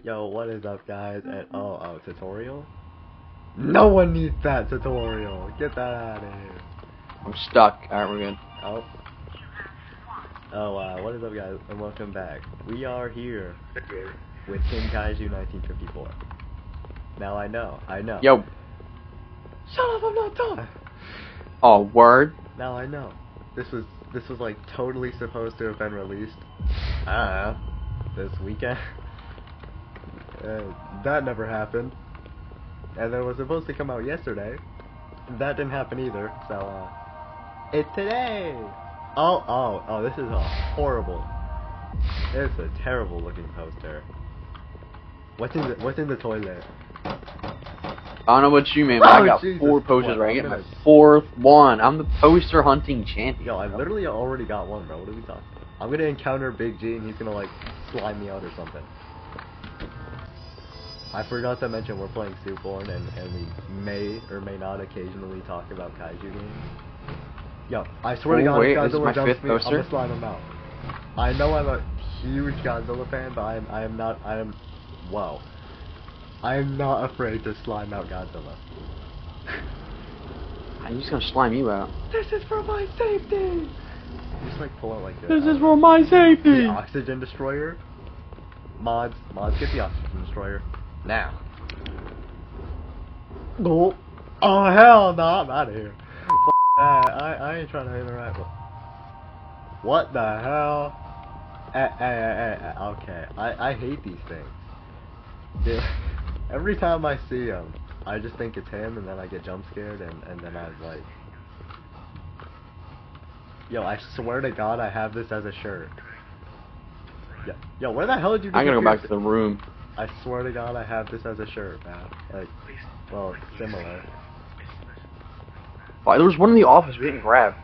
Yo, what is up, guys? And tutorial? No one needs that tutorial. Get that out of here. I'm stuck. Alright, we're good. What is up, guys? And welcome back. We are here with KingKaiju 1954. Now I know. Yo. Shut up! I'm not done. Oh, word. Now I know. This was like totally supposed to have been released. This weekend. That never happened. And it was supposed to come out yesterday. That didn't happen either. So it's today. Oh, this is horrible. It's a terrible looking poster. What's in the toilet? I don't know what you mean, but I got Jesus. 4 posters What, right. I get my 4th one. I'm the poster hunting champion. Yo, I literally already got one, bro. What are we talking? I'm gonna encounter Big G and he's gonna like slime me out or something. I forgot to mention we're playing Suitborn and we may or may not occasionally talk about kaiju games. Yo, I swear to God, if Godzilla jumps me, I'm gonna slime him out. I know I'm a huge Godzilla fan, but I am not afraid to slime out Godzilla. I'm just gonna slime you out. This is for my safety! Just like pull out like this is for my safety! The oxygen destroyer. Mods, get the oxygen destroyer. Now. Oh hell no, I'm out of here. I ain't trying to interact with. What the hell? Okay, I hate these things. Dude, every time I see him, I just think it's him, and then I get jump scared, and then I'm like, yo, I swear to God, I have this as a shirt. Yo, where the hell did you? I'm gonna go back to the room. I swear to God, I have this as a shirt, man. Like, well, similar. Why, there was one in the office we didn't grab.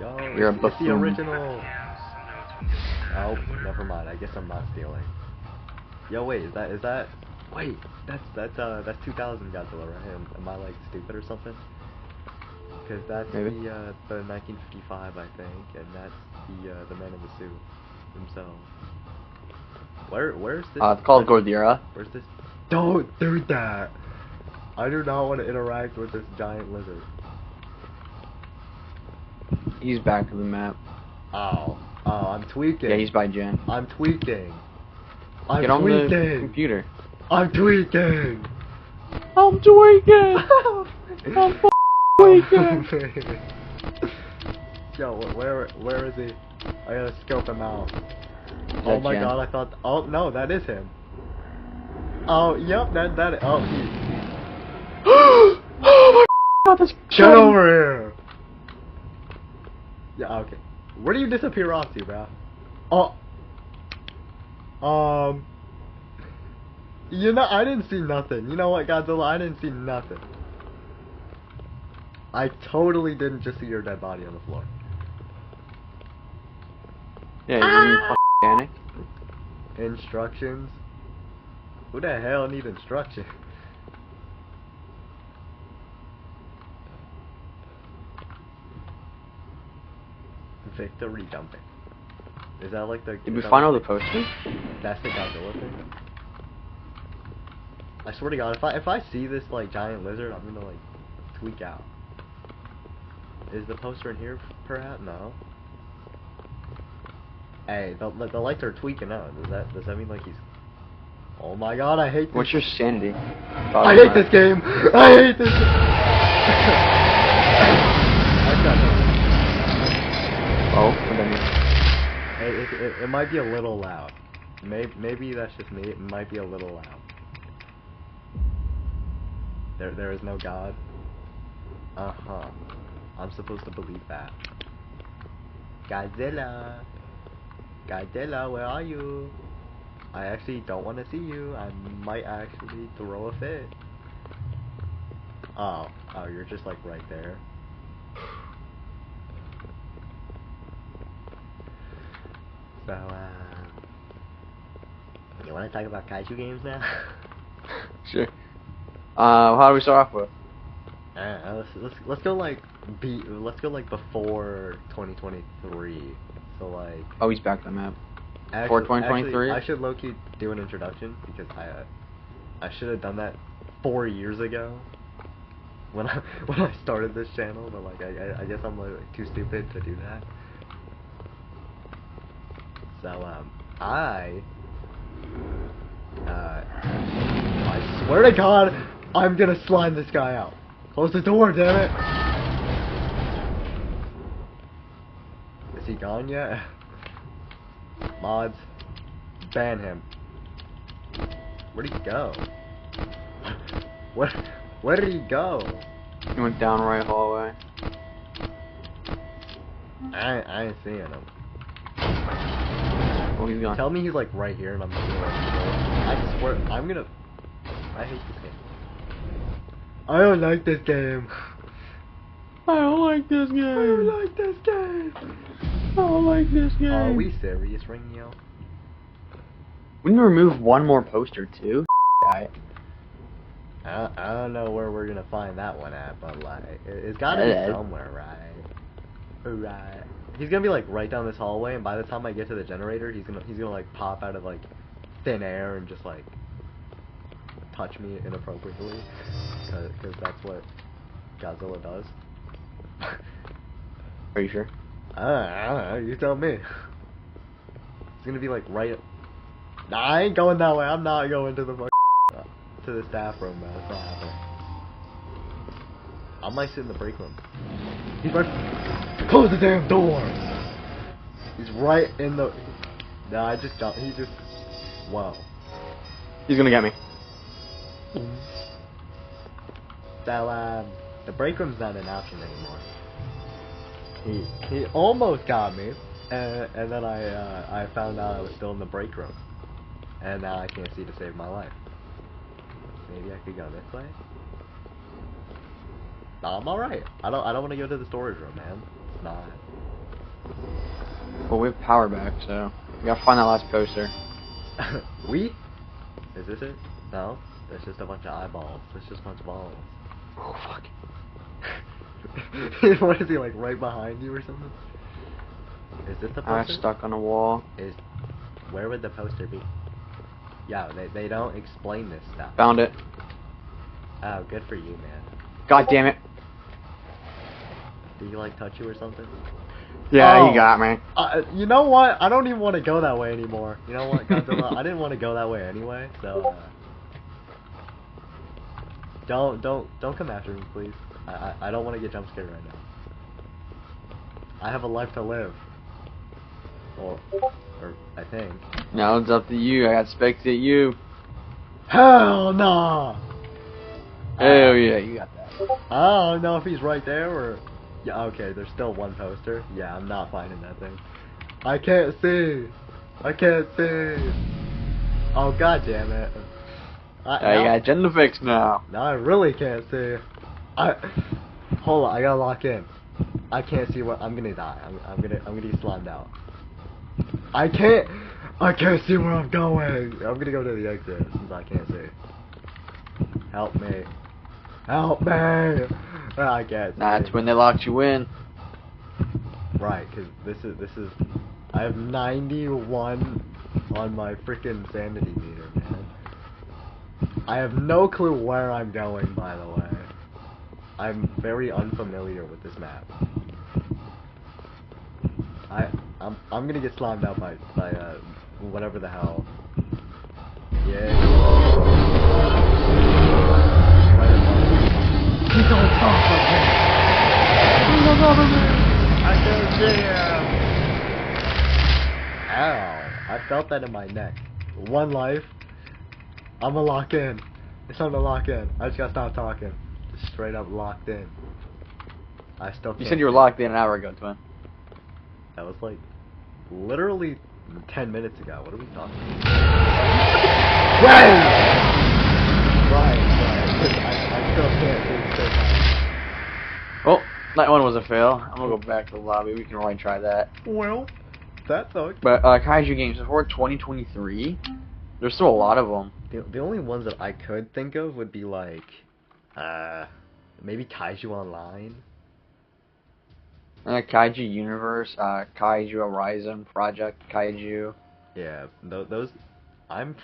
Yo, it's the original. Oh, never mind. I guess I'm not stealing. Yo, wait, is that? Wait, that's 2000 Godzilla, right? Am I like stupid or something? Because that's maybe the 1955, I think, and that's the man in the suit himself. Where's this? It's called Gordira. Where's this? Don't do that! I do not want to interact with this giant lizard. He's back to the map. Oh, I'm tweaking. Yeah, he's by Jen. I'm tweaking. Get on the computer. I'm tweaking. I'm tweaking. I'm tweaking. Yo, where is he? I gotta scope him out. Oh my God, I thought. Oh no, that is him. Oh, yep, that. Oh, he. Oh my God, that's Get over here. Yeah, okay. Where do you disappear off to, bro? You know, I didn't see nothing. You know what, Godzilla? I didn't see nothing. I totally didn't just see your dead body on the floor. Yeah, you fucking panic. Instructions? Who the hell need instructions? Victory jumping. Is that like the... Did we find all the posters? That's the Godzilla thing? I swear to God, if I see this like giant lizard, I'm gonna like tweak out. Is the poster in here perhaps? No. Hey, the lights are tweaking out. Does that mean like he's... Oh my God, I hate this. What's your sanity? I hate this game! I hate this game! Oh, what that mean? It might be a little loud. Maybe that's just me. It might be a little loud. There is no God. I'm supposed to believe that. Godzilla, where are you? I actually don't want to see you. I might actually throw a fit. Oh, you're just like right there. So, you want to talk about kaiju games now? Sure. How do we start off with? Let's go like before 2023. So like. Oh, he's back on the map. For 2023? I should low-key do an introduction because I should have done that 4 years ago when I started this channel, but like I guess I'm like too stupid to do that. So I swear to God, I'm gonna slime this guy out. Close the door, damn it. Is he gone yet? Mods, ban him. Where'd he go? Where did he go? He went down right hallway. I ain't seeing him. Oh, he's gone. Tell me he's like right here and I'm just gonna I swear, I hate this game. I don't like this game. I don't like this game. I don't like this game. I don't like this game. Are we serious, Ringio? We need to remove one more poster too. I don't know where we're gonna find that one at, but like it's gotta be somewhere, right? Right. He's gonna be like right down this hallway, and by the time I get to the generator, he's gonna like pop out of like thin air and just like touch me inappropriately, because that's what Godzilla does. Are you sure? I don't know. You tell me. It's gonna be like right. Nah, I ain't going that way. I'm not going to the to the staff room, man. It's not happening. I might sit in the break room. He's right. Close the damn door. He's right in the. Nah, I just jumped. He just. Wow. He's gonna get me. So the break room's not an option anymore. He almost got me, and then I found out I was still in the break room, and now I can't see to save my life. Maybe I could go this way. No, I'm all right. I don't want to go to the storage room, man. It's not. Well, we have power back, so we gotta find that last poster. Is this it? No, there's just a bunch of eyeballs. There's just a bunch of balls. Oh fuck. What is he, like right behind you or something? Is this the poster? I'm stuck on a wall. Where would the poster be? Yeah, they don't explain this stuff. Found it. Oh, good for you, man. God damn it. Did he like touch you or something? Yeah, you got me. You know what? I don't even want to go that way anymore. You know what, Godzilla? I didn't want to go that way anyway, so don't come after me, please. I don't want to get jump scared right now. I have a life to live. Or I think. Now it's up to you. I got to spectate you. Hell no! Hell yeah, you got that. I don't know if he's right there or. Yeah, okay, there's still one poster. Yeah, I'm not finding that thing. I can't see. I can't see. Oh, god damn it. You got agenda fixed now. Now I really can't see. Hold on, I gotta lock in. I can't see what I'm gonna die. I'm gonna get slimed out. I can't see where I'm going. I'm gonna go to the exit since I can't see. Help me. Help me. I can't see. That's when they locked you in. Right, cause this is I have 91 on my freaking sanity meter, man. I have no clue where I'm going, by the way. I'm very unfamiliar with this map. I'm gonna get slimed out by whatever the hell. Yeah. He's on top of me. He's on top of me. I can't see him. Ow! I felt that in my neck. One life. I'ma lock in. It's time to lock in. I just gotta stop talking. Just straight up locked in. I still can't. You said you were locked in an hour ago, twin. That was like literally 10 minutes ago. What are we talking about? Right. I still can't do it. Well, that one was a fail. I'm gonna go back to the lobby. We can really try that. Well, that sucks. But kaiju games before 2023, there's still a lot of them. The only ones that I could think of would be like, maybe Kaiju Online. Kaiju Universe, Kaiju Horizon, Project Kaiju. Yeah, those. I'm.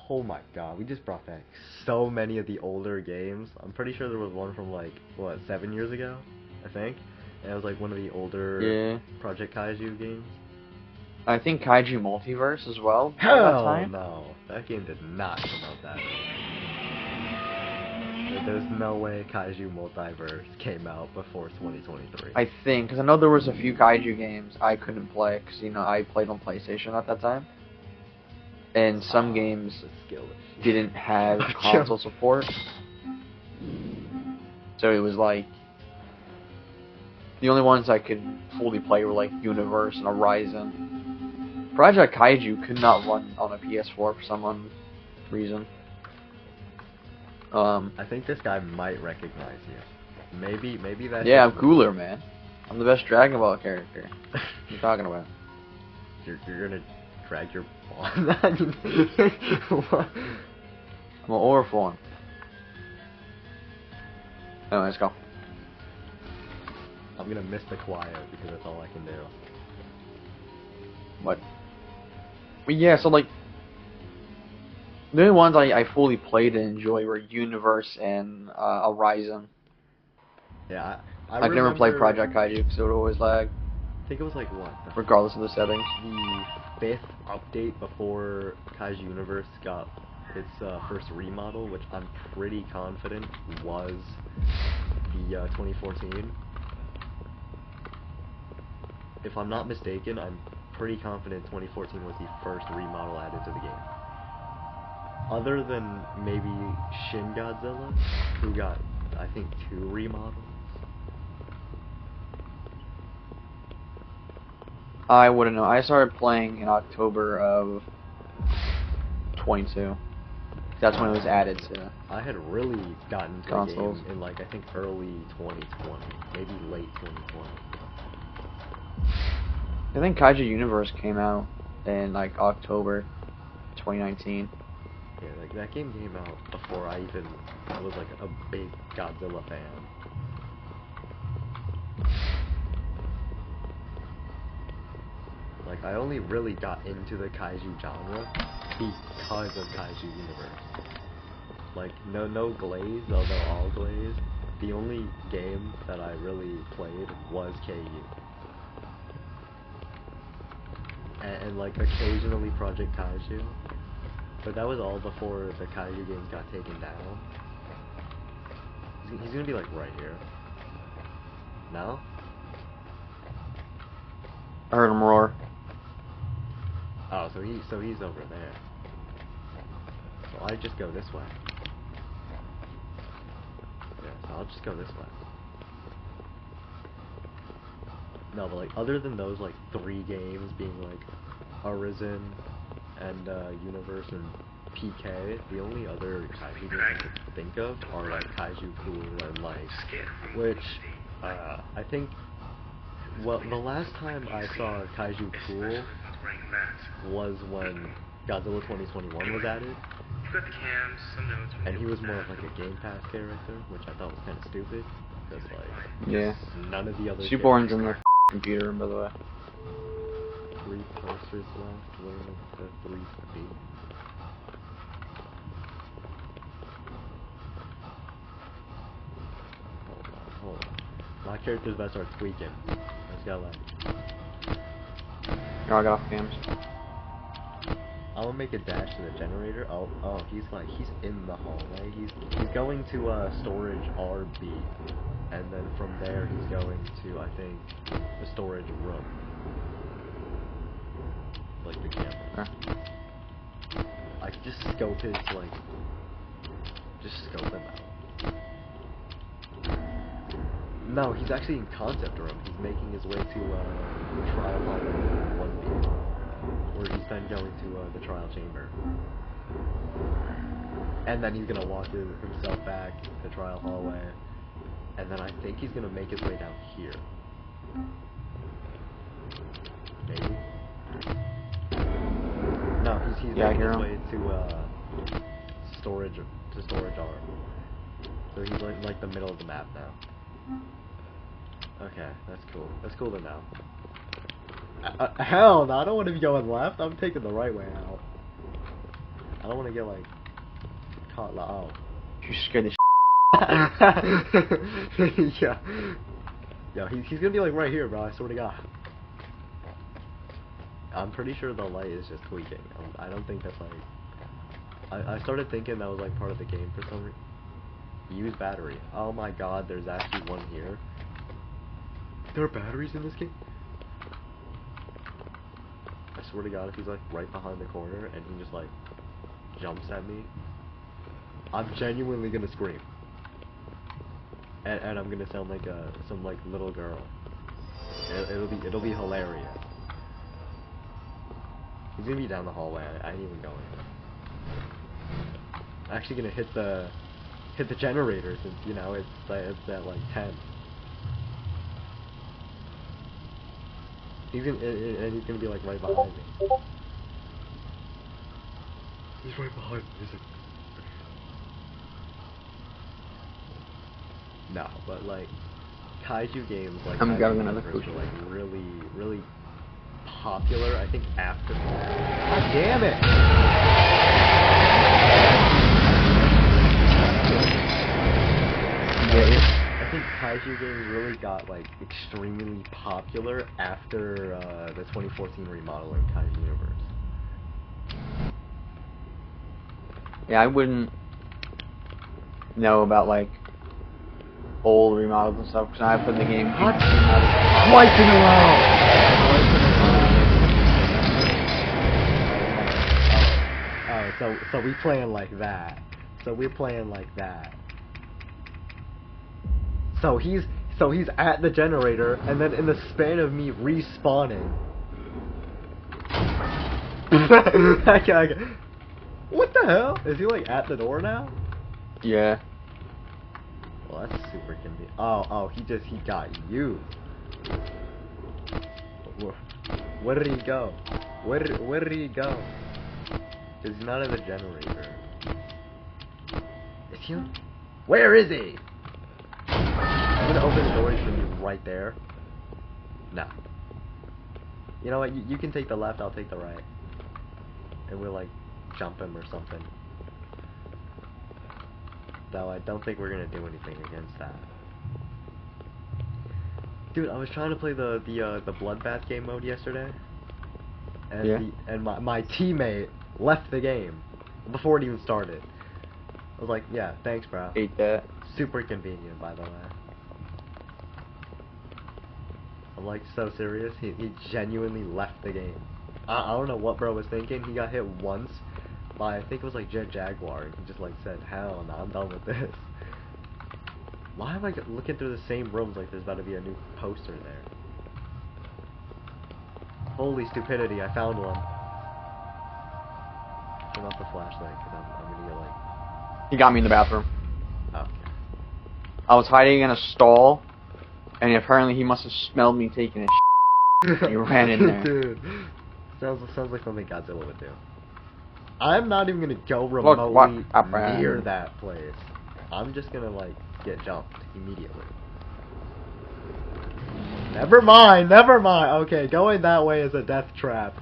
Oh my god, we just brought back so many of the older games. I'm pretty sure there was one from like, what, 7 years ago? I think? And it was like one of the older Project Kaiju games. I think Kaiju Multiverse as well. Hell no! That game did not come out that early. There's no way Kaiju Multiverse came out before 2023. I think, because I know there was a few Kaiju games I couldn't play, because, you know, I played on PlayStation at that time. And some games didn't have console support. So it was like, the only ones I could fully play were like Universe and Horizon. Project Kaiju could not run on a PS4 for some reason. I think this guy might recognize you. Maybe that's... Yeah, I'm cooler, man. I'm the best Dragon Ball character. What are you talking about? You're gonna drag your ball? What? I'm an Orphan. Anyway, let's go. I'm gonna miss the quiet because that's all I can do. What? But yeah, so like, the only ones I fully played and enjoyed were Universe and Horizon. Yeah, I could never play Project Kaiju because it would always lag. I think it was like what? Regardless of the settings. The 5th update before Kaiju Universe got its first remodel, which I'm pretty confident was the 2014. If I'm not mistaken, I'm pretty confident 2014 was the first remodel added to the game. Other than maybe Shin Godzilla, who got, I think, 2 remodels. I wouldn't know. I started playing in October of 22. That's when it was added to I had really gotten to consoles. the game in like, I think, early 2020, maybe late 2020. I think Kaiju Universe came out in like October 2019. Yeah, like that game came out before I was like a big Godzilla fan. Like, I only really got into the Kaiju genre because of Kaiju Universe. Like, no Glaze, although all Glaze. The only game that I really played was KU. And like, occasionally Project Kaiju. But that was all before the Kaiju games got taken down. He's gonna be like right here. No? I heard him roar. Oh, so he's over there. So I just go this way. Yeah, so I'll just go this way. No, but like other than those like 3 games being like Arisen and Universe and PK, the only other Kaiju games I can think of are like Kaiju Cool and like, which I think, well, the last time I saw Kaiju Cool was when Godzilla 2021 was added, and he was more of like a Game Pass character, which I thought was kind of stupid, because like, none of the other Suitborn's in the computer room, by the way. 3 posters left, where the 3 be? Hold on. My character's about to start tweaking. Let's go like... Oh, I got off cams. I'm gonna make a dash to the generator. Oh, he's in the hallway. He's going to storage RB, and then from there he's going to, I think, the storage room. Like the camera. I could just scope his scope him out. No, he's actually in concept room. He's making his way to the trial hall 1B, where he's then going to the trial chamber. And then he's gonna walk himself back to the trial hallway, and then I think he's gonna make his way down here. Maybe. No, he's making his way to storage R. So he's like the middle of the map now. Okay, that's cool. That's cool to know. Hell no, I don't want to be going left. I'm taking the right way out. I don't want to get like caught. Oh. You scared the Yeah. Yo, he's gonna be like right here, bro. I swear to God. I'm pretty sure the light is just tweaking. I don't think that's like. I started thinking that was like part of the game for some reason. Use battery. Oh my God, there's actually one here. There are batteries in this game? I swear to God, if he's like right behind the corner and he just like jumps at me, I'm genuinely gonna scream. And I'm gonna sound like some like little girl. It'll be hilarious. He's gonna be down the hallway. I ain't even going. I'm actually gonna hit the generator since you know it's at like 10. He's gonna be like right behind me. He's right behind me. No, but like kaiju games like I'm Kaiju grabbing another Universe food. are like really popular. I think after. God damn it! I think kaiju games really got like extremely popular after the 2014 remodel in Kaiju Universe. Yeah, I wouldn't know about like old remodels and stuff because I put the game. What? Twice in a row! Oh, so we playing like that. So we're playing like that. So he's at the generator, and then in the span of me respawning. What the hell? Is he like at the door now? Yeah. Well, that's super convenient. Oh, he got you. Where did he go? Where did he go? Cause he's not in the generator. Is he? Where is he? I'm gonna open the door. He's gonna be right there. No. You know what? You can take the left. I'll take the right. And we'll like jump him or something. Though I don't think we're gonna do anything against that. Dude, I was trying to play the bloodbath game mode yesterday, and Yeah. my teammate left the game before it even started. I was like, yeah, thanks, bro. Hate that. Super convenient, by the way. I'm like so serious. He genuinely left the game. I don't know what bro was thinking. He got hit once by I think it was like Jet Jaguar, and he just like said, "Hell no, I'm done with this." Why am I looking through the same rooms like there's about to be a new poster there? Holy stupidity! I found one. Turn off the flashlight, cause I'm gonna get like. He got me in the bathroom. Okay. I was hiding in a stall, and apparently he must have smelled me taking a shit. He ran in there. Dude, sounds like something Godzilla would do. I'm not even gonna go remotely near that place. I'm just gonna like get jumped immediately. Never mind. Okay, going that way is a death trap.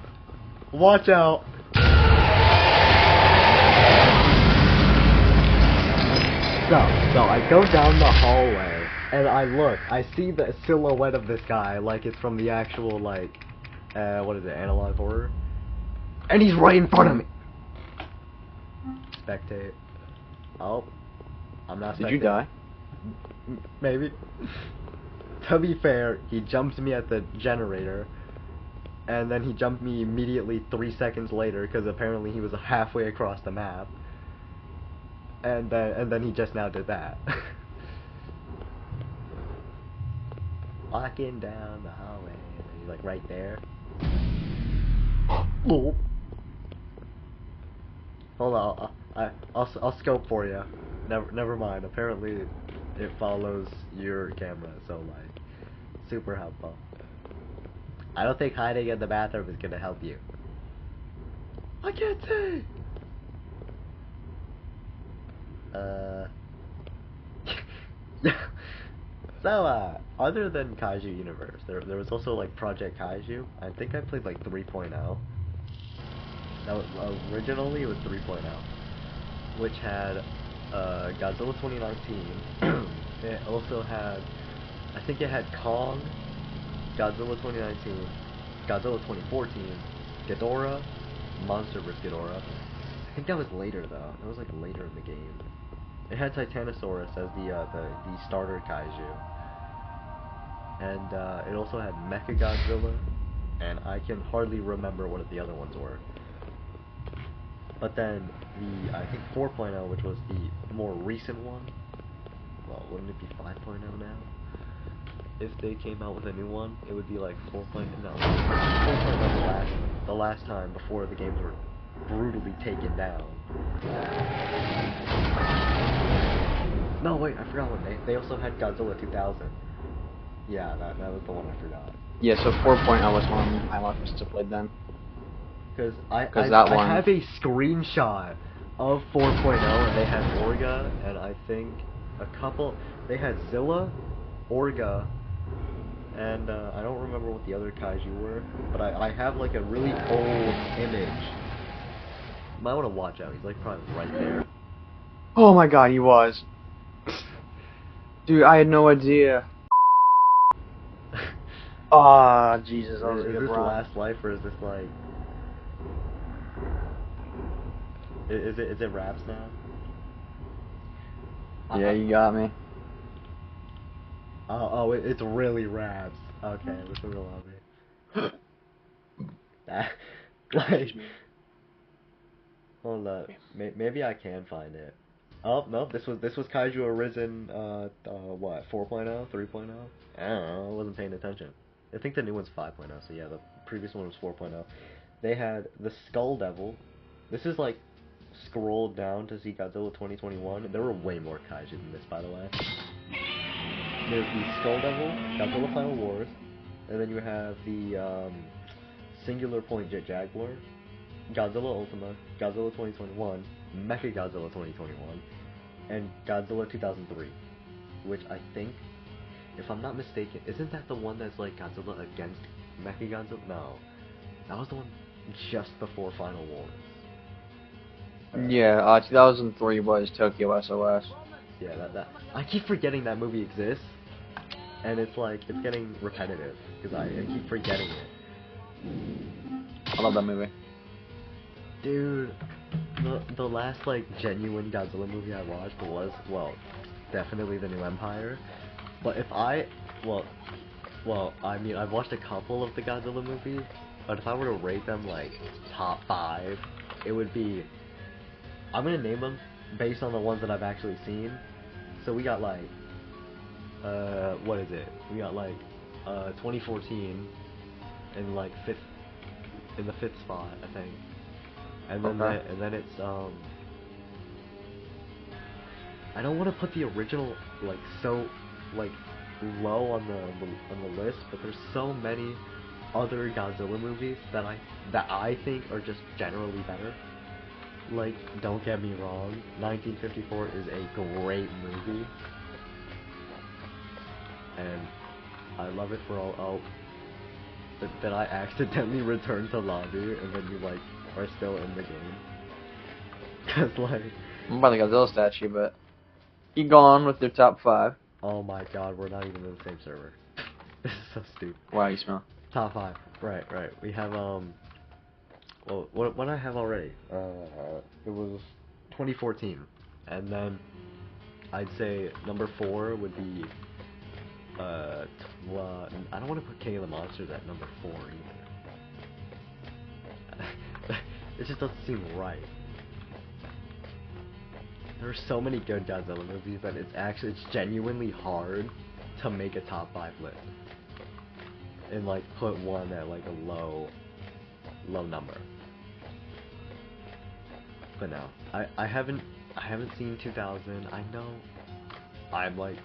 Watch out. So I go down the hallway and I look. I see the silhouette of this guy like it's from the actual like, what is it, Analog Horror? And he's right in front of me. Spectate. Oh, I'm not spectating. Did you die? Maybe. To be fair, he jumped me at the generator, and then he jumped me immediately 3 seconds later because apparently he was halfway across the map. And then he just now did that. Walking down the hallway, and he's like right there. Oh. Hold on, I'll scope for you. Never mind. Apparently, it follows your camera, so like, super helpful. I don't think hiding in the bathroom is gonna help you. I can't see. Yeah. So other than Kaiju Universe, there was also like Project Kaiju. I think I played like 3.0. That was, originally it was 3.0, which had Godzilla 2019. It also had, I think it had Kong, Godzilla 2019, Godzilla 2014, Ghidorah, Monsterverse Ghidorah. I think that was later though. That was like later in the game. It had Titanosaurus as the starter kaiju, and it also had Mechagodzilla, and I can hardly remember what the other ones were. But then I think 4.0, which was the more recent one. Well, wouldn't it be 5.0 now? If they came out with a new one, it would be like 4.0. No, 4.0 the last time before the games were brutally taken down. No, wait, I forgot one. They also had Godzilla 2000. Yeah, that was the one I forgot. Yeah, so 4.0 was one I must have played then. Because I have a screenshot of 4.0, and they had Orga, and I think a couple. They had Zilla, Orga, and I don't remember what the other kaiju were, but I have like a really old image. You might want to watch out. He's like probably right there. Oh my god, he was. Dude, I had no idea. Ah, Jesus, that was a good Is this run. Last Life, or is this like... Is it Raps now? Yeah, you got me. Oh, it's really Raps. Okay, let's move along. Like, hold up. Maybe I can find it. Oh no, this was Kaiju Arisen. What? 4.0, 3.0? I don't know. I wasn't paying attention. I think the new one's 5.0. So yeah, the previous one was 4.0. They had the Skull Devil. This is like scroll down to see Godzilla 2021. There were way more kaiju than this, by the way. There's the Skull Devil, Godzilla Final Wars, and then you have the Singular Point Jet Jaguar, Godzilla Ultima, Godzilla 2021, Mechagodzilla 2021, and Godzilla 2003, which I think, if I'm not mistaken, isn't that the one that's like Godzilla against Mechagodzilla? No, that was the one just before Final Wars. Yeah, 2003 was Tokyo SOS. Yeah, that I keep forgetting that movie exists, and it's like it's getting repetitive because I keep forgetting it. I love that movie. Dude, the last like genuine Godzilla movie I watched was, well, definitely The New Empire. But if I I mean, I've watched a couple of the Godzilla movies, but if I were to rate them like top 5, it would be, I'm gonna name them based on the ones that I've actually seen. So we got like, what is it? We got like, 2014 in like in the 5th spot, I think. And then then it's I don't want to put the original like so like low on the list, but there's so many other Godzilla movies that I think are just generally better. Like, don't get me wrong, 1954 is a great movie, and I love it for all. That I accidentally returned to lobby, and then you like are still in the game. Cause like, I'm by the Godzilla statue, but keep going with your top 5. oh my god, we're not even in the same server. This is so stupid. Wow, you smell. Top 5. Right. We have well, what I have already. It was 2014, and then I'd say number 4 would be I don't want to put King of the Monsters at number 4 either. It just doesn't seem right. There are so many good Godzilla movies that it's genuinely hard to make a top 5 list and like put one at like a low number. But no, I haven't seen 2000. I know I'm like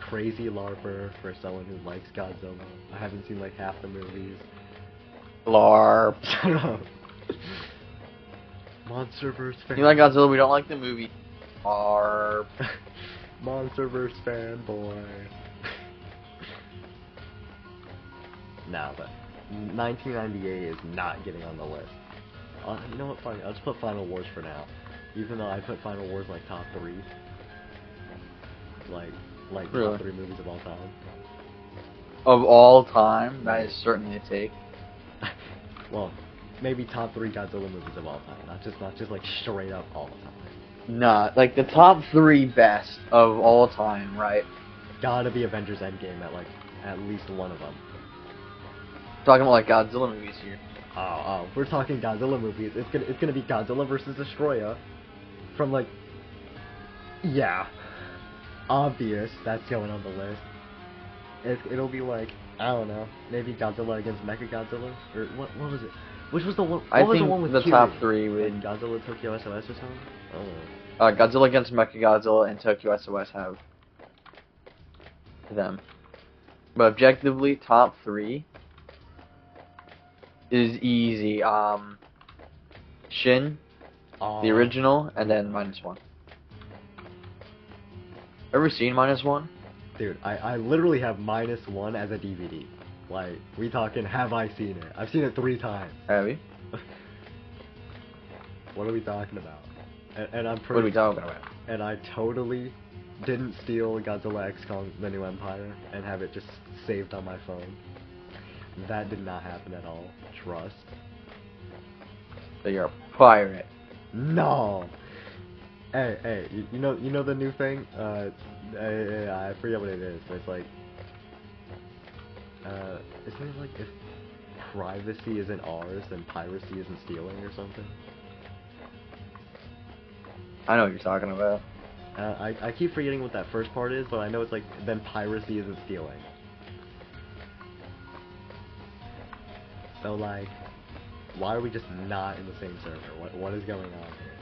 crazy LARPer for someone who likes Godzilla. I haven't seen like half the movies. LARP. Shut up. Monsterverse fan. You like Godzilla, we don't like the movie. LARP. Monsterverse fanboy. No, but 1998 is not getting on the list. You know what? Fine, I'll just put Final Wars for now. Even though I put Final Wars like top 3. Like Really? top 3 movies of all time. Of all time, that is certainly a take. Well, maybe top 3 Godzilla movies of all time, not just like straight up all time. Nah, like the top 3 best of all time, right? Gotta be Avengers Endgame at least one of them. Talking about like Godzilla movies here. Oh, we're talking Godzilla movies. It's gonna be Godzilla vs. Destroyer, from like, yeah, obvious. That's going on the list. It'll be like, I don't know, maybe Godzilla against Mechagodzilla, or what was it? Which was the one? What was the one with the Kiryu? top 3 with like Godzilla Tokyo SOS or something. Godzilla against Mechagodzilla and Tokyo SOS have them. But objectively, top 3 is easy. Shin, the original, and then -1. Ever seen -1? Dude, I literally have -1 as a DVD. Like, we talking, have I seen it? I've seen it 3 times. Have you? What are we talking about? And I'm pretty. What are we talking about? And I totally didn't steal Godzilla X Kong: The New Empire and have it just saved on my phone. That did not happen at all. Trust. So you're a pirate. No. Hey, you know the new thing? I forget what it is, but it's like, isn't it like if privacy isn't ours, then piracy isn't stealing or something? I know what you're talking about. I keep forgetting what that first part is, but I know it's like, then piracy isn't stealing. So like, why are we just not in the same server? What is going on here?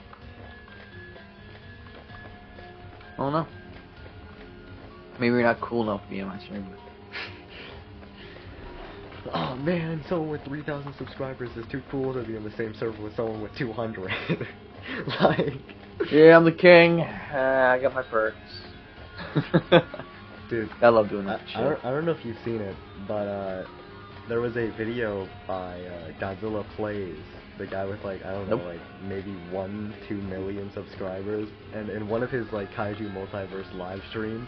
I don't know. Maybe you're not cool enough to be on my server. Oh man, someone with 3,000 subscribers is too cool to be on the same server with someone with 200. Like... Yeah, I'm the king. I got my perks. Dude, I love doing that shit. I don't know if you've seen it, but there was a video by Godzilla Plays, the guy with like, I don't know, like maybe 1-2 million subscribers, and in one of his like Kaiju Multiverse live streams,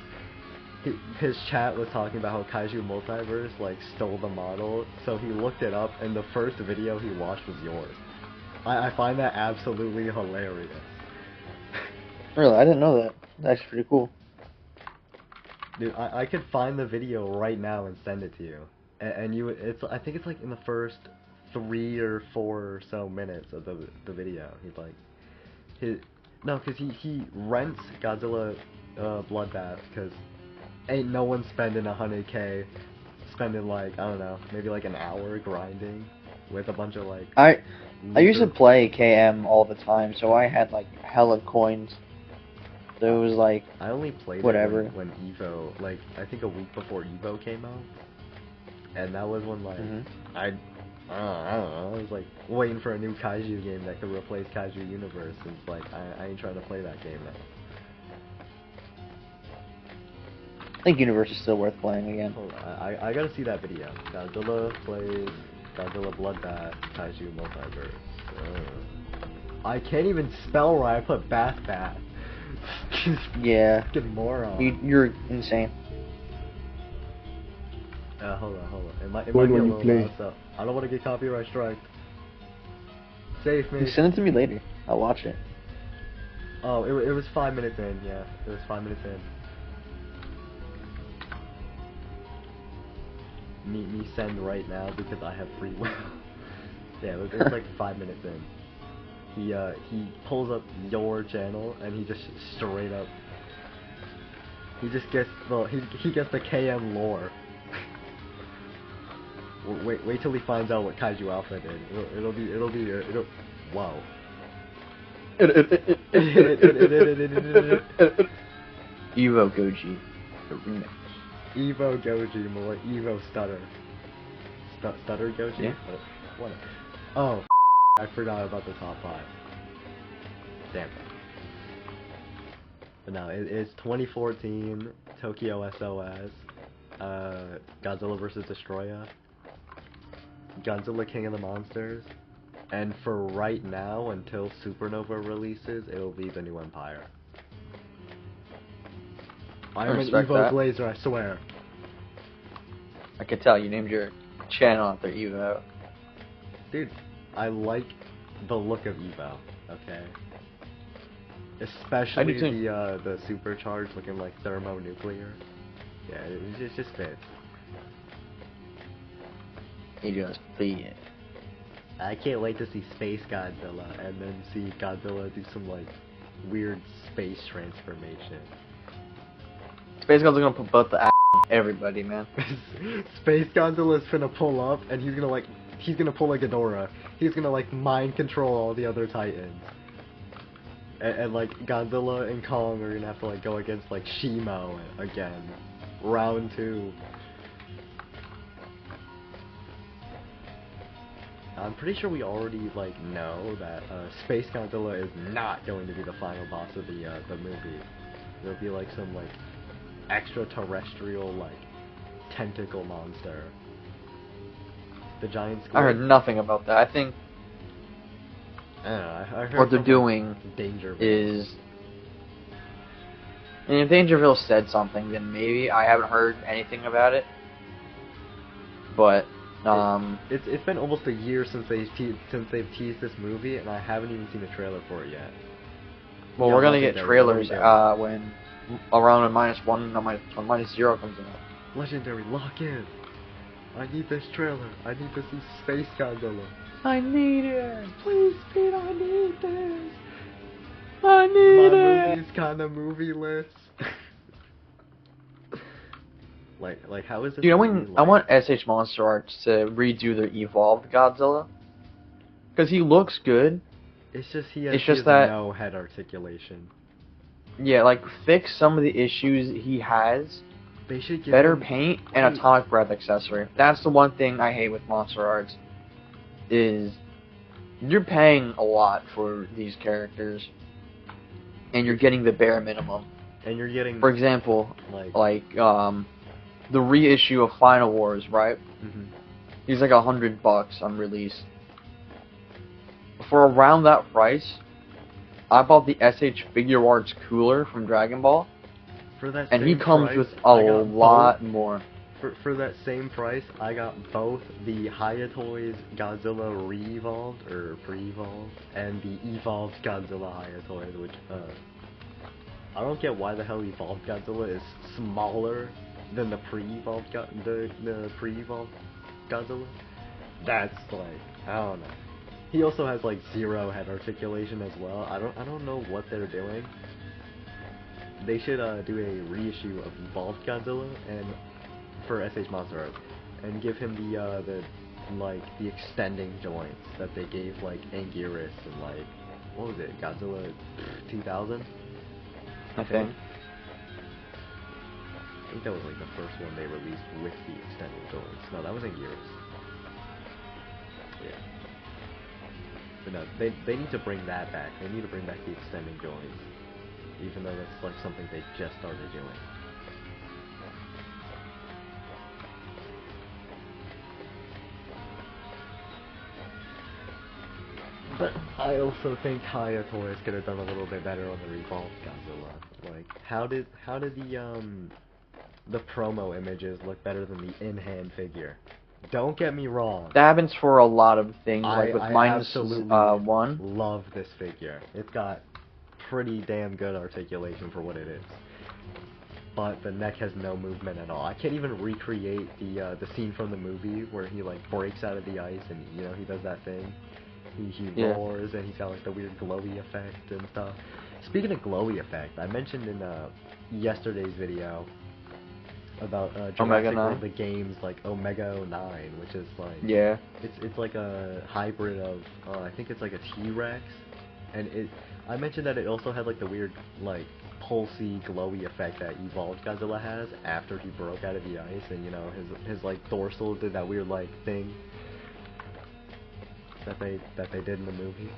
his chat was talking about how Kaiju Multiverse like stole the model, so he looked it up, and the first video he watched was yours. I find that absolutely hilarious. Really, I didn't know that. That's pretty cool. Dude, I could find the video right now and send it to you, and I think it's like in the first 3 or 4 or so minutes of the video. He's like, because he rents Godzilla Bloodbath because ain't no one spending 100K, spending like, I don't know, maybe like an hour grinding with a bunch of like. I used to play KM all the time, so I had like hella coins. So it was like, I only played whatever. it when Evo, like I think a week before Evo came out, and that was when like I don't know, I was like waiting for a new Kaiju game that could replace Kaiju Universe, and it's like I ain't trying to play that game now. I think Universe is still worth playing again. Hold on, I gotta see that video. Godzilla Plays Godzilla Bloodbath Kaiju Multiverse. I can't even spell right. I put Bath. Yeah. Fucking moron. You're insane. Hold on. It might be a little loud, so I don't want to get copyright striked. Save me. You send it to me later. I'll watch it. Oh, it was 5 minutes in. Yeah, it was 5 minutes in. Me send right now because I have free will. Yeah, it was like 5 minutes in. He pulls up your channel and he just straight up. He just gets he gets the KM lore. Wait till he finds out what Kaiju Alpha did. It'll wow. Evo Goji, the remix. Evo Goji, more Evo Stutter. Stutter Goji? Yeah. What? Oh, I forgot about the top 5. Damn. But no, it's 2014, Tokyo SOS, Godzilla vs. Destroyer, Godzilla King of the Monsters, and for right now, until Supernova releases, it will be the new Empire. I'm an respect Evo that. Glazer, I swear. I could tell you named your channel after Evo. Dude, I like the look of Evo, okay? Especially the supercharged looking like thermonuclear. Yeah, it just fits. He just see it. I can't wait to see Space Godzilla and then see Godzilla do some like weird space transformation. Space Godzilla's gonna put both the ass on everybody, man. Space Godzilla's finna pull up and he's gonna pull a Ghidorah. He's gonna like mind control all the other Titans. And like Godzilla and Kong are gonna have to like go against like Shimo again. Round 2. I'm pretty sure we already like know that Space Godzilla is not going to be the final boss of the movie. There'll be like some like extraterrestrial like tentacle monster. The giant squid. I heard nothing about that. I think I don't know, I heard what they're from, doing like, Dangerville. is... And if Dangerville said something, then maybe. I haven't heard anything about it. But, It's been almost a year since they've teased this movie, and I haven't even seen a trailer for it yet. well, Yeah, we're gonna get Legendary, trailers Legendary. when -1, no, -0 comes out. Legendary, lock in. I need this trailer. I need to see Space Godzilla. I need it. Please, Pete, I need this. I need My it. movie's kind of movie-less. like how is it? Dude, I want SH Monster Arts to redo their evolved Godzilla, because he looks good. It's just he it's has just that no head articulation. Yeah, like fix some of the issues he has. They should give better him paint and atomic breath accessory. That's the one thing I hate with Monster Arts. Is you're paying a lot for these characters, and you're getting the bare minimum. And you're getting, for example, like the reissue of Final Wars, right? Mm-hmm. He's like $100 on release. For around that price, I bought the SH Figure Arts cooler from Dragon Ball, for that and same he comes price, with a lot more. For that same price, I got both the Hayatoys Godzilla Re-Evolved, or Pre-Evolved, and the Evolved Godzilla Hayatoys, which, I don't get why the hell Evolved Godzilla is smaller than the pre-Evolved the pre-Evolved Godzilla. That's like, I don't know. He also has like 0 head articulation as well. I don't know what they're doing. They should do a reissue of Evolved Godzilla and for SH Monster Arts, and give him the extending joints that they gave like Anguirus and like, what was it, Godzilla 2000? I think. I think that was like the first one they released with the extending joints. No, that was Anguirus. Yeah. But no, they need to bring that back. They need to bring back the extending joints, even though that's like something they just started doing. But I also think Hayatoys could have done a little bit better on the Revolved Godzilla. Like, how did the promo images look better than the in-hand figure? Don't get me wrong. That happens for a lot of things, like with I absolutely -1. Love this figure. It's got pretty damn good articulation for what it is. But the neck has no movement at all. I can't even recreate the scene from the movie where he like breaks out of the ice and he does that thing. He roars and he's got like the weird glowy effect and stuff. Speaking of glowy effect, I mentioned in yesterday's video about Jurassic World the game's like Omega 09, which is like it's like a hybrid of I think it's like a T-Rex, and I mentioned that it also had like the weird like pulsy glowy effect that Evolved Godzilla has after he broke out of the ice, and his like dorsal did that weird like thing that they did in the movie.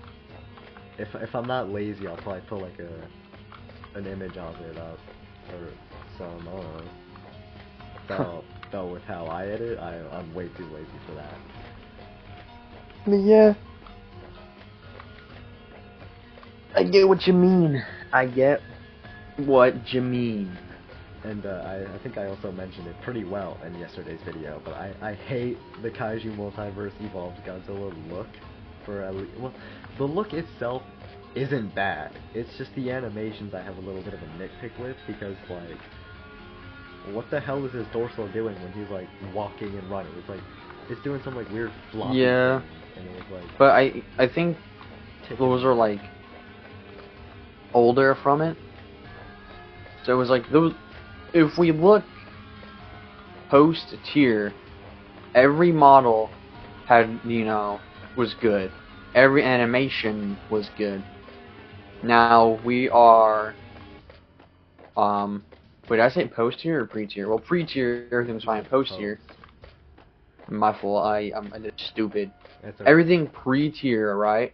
If I'm not lazy, I'll probably put like an image of it up or some. I don't know. Though with how I edit, I'm way too lazy for that. Yeah. I get what you mean. I get what you mean. And I think I also mentioned it pretty well in yesterday's video, but I hate the Kaiju Multiverse Evolved Godzilla look. Well, the look itself isn't bad. It's just the animations I have a little bit of a nitpick with, because like, what the hell is his torso doing when he's like walking and running? It's like it's doing some like weird floppy Yeah. thing, and it was like. But I think those are like older from it. So it was like those. If we look post tier, every model had, you know, was good. Every animation was good. Now we are, wait, did I say post tier or pre tier? Well, pre tier everything was fine. Post tier, my fault. I'm just stupid. Okay. Everything pre tier, right,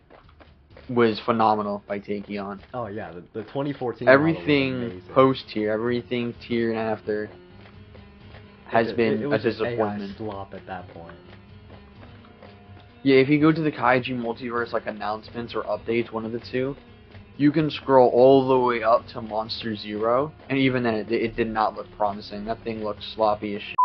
was phenomenal by Takeon. Oh yeah, the 2014. Everything post tier, everything tier and after has been it was a disappointment. AI slop at that point. Yeah, if you go to the Kaiju Multiverse like announcements or updates, one of the two, you can scroll all the way up to Monster Zero, and even then it did not look promising. That thing looked sloppy as shit.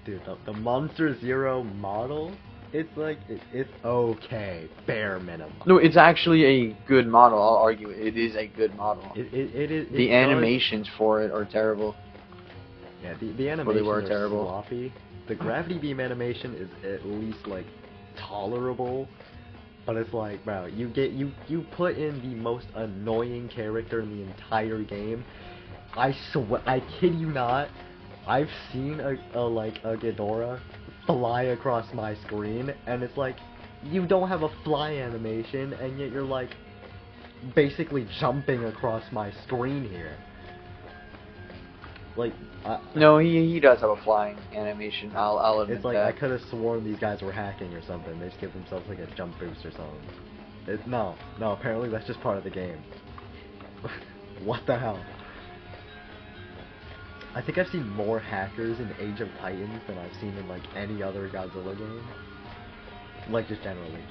Dude, the Monster Zero model, it's like it's okay, bare minimum. No, it's actually a good model. I'll argue it is a good model. It is. The animations for it are terrible. Yeah, the animations were are terrible. sloppy. The gravity beam animation is at least like tolerable, but it's like, bro, you put in the most annoying character in the entire game. I kid you not, I've seen a Ghidorah fly across my screen, and it's like, you don't have a fly animation, and yet you're like basically jumping across my screen here. Like, no, he does have a flying animation. I'll admit it's like that. I could have sworn these guys were hacking or something. They just give themselves like a jump boost or something. No, apparently that's just part of the game. What the hell? I think I've seen more hackers in Age of Titans than I've seen in like any other Godzilla game. Like just generally.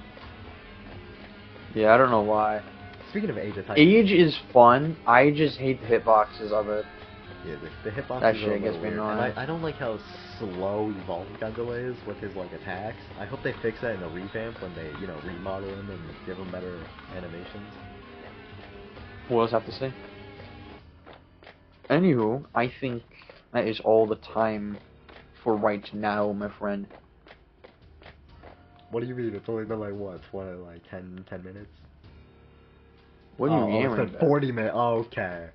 Yeah, I don't know why. Speaking of Age of Titans, Age is fun. I just hate the hitboxes of it. yeah, the hitboxes That are shit a gets little me weird. annoying. And I don't like how slow evolved Godzilla is with his like attacks. I hope they fix that in the revamp when they, you know, remodel him and give him better animations. What else I have to say? Anywho, I think that is all the time for right now, my friend. What do you mean? It's only been like what, 10 minutes? What do you mean? It's been 40 minutes. Oh, okay.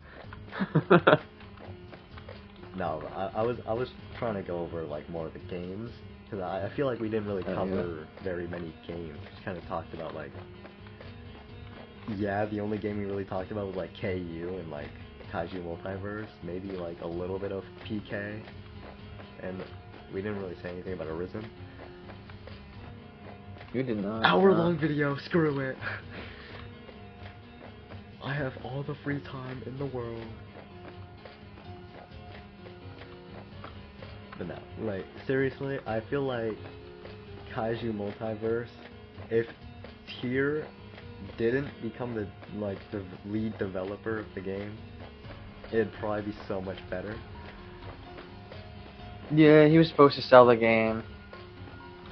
No, I was trying to go over like more of the games, because I feel like we didn't really cover very many games. We just kind of talked about like, yeah, the only game we really talked about was like KU and like Kaiju Multiverse, maybe like a little bit of PK, and we didn't really say anything about Arisen. You did not. Hour-long video, screw it. I have all the free time in the world. But no, like, seriously, I feel like Kaiju Multiverse, if Tier didn't become the lead developer of the game, it'd probably be so much better. Yeah, he was supposed to sell the game,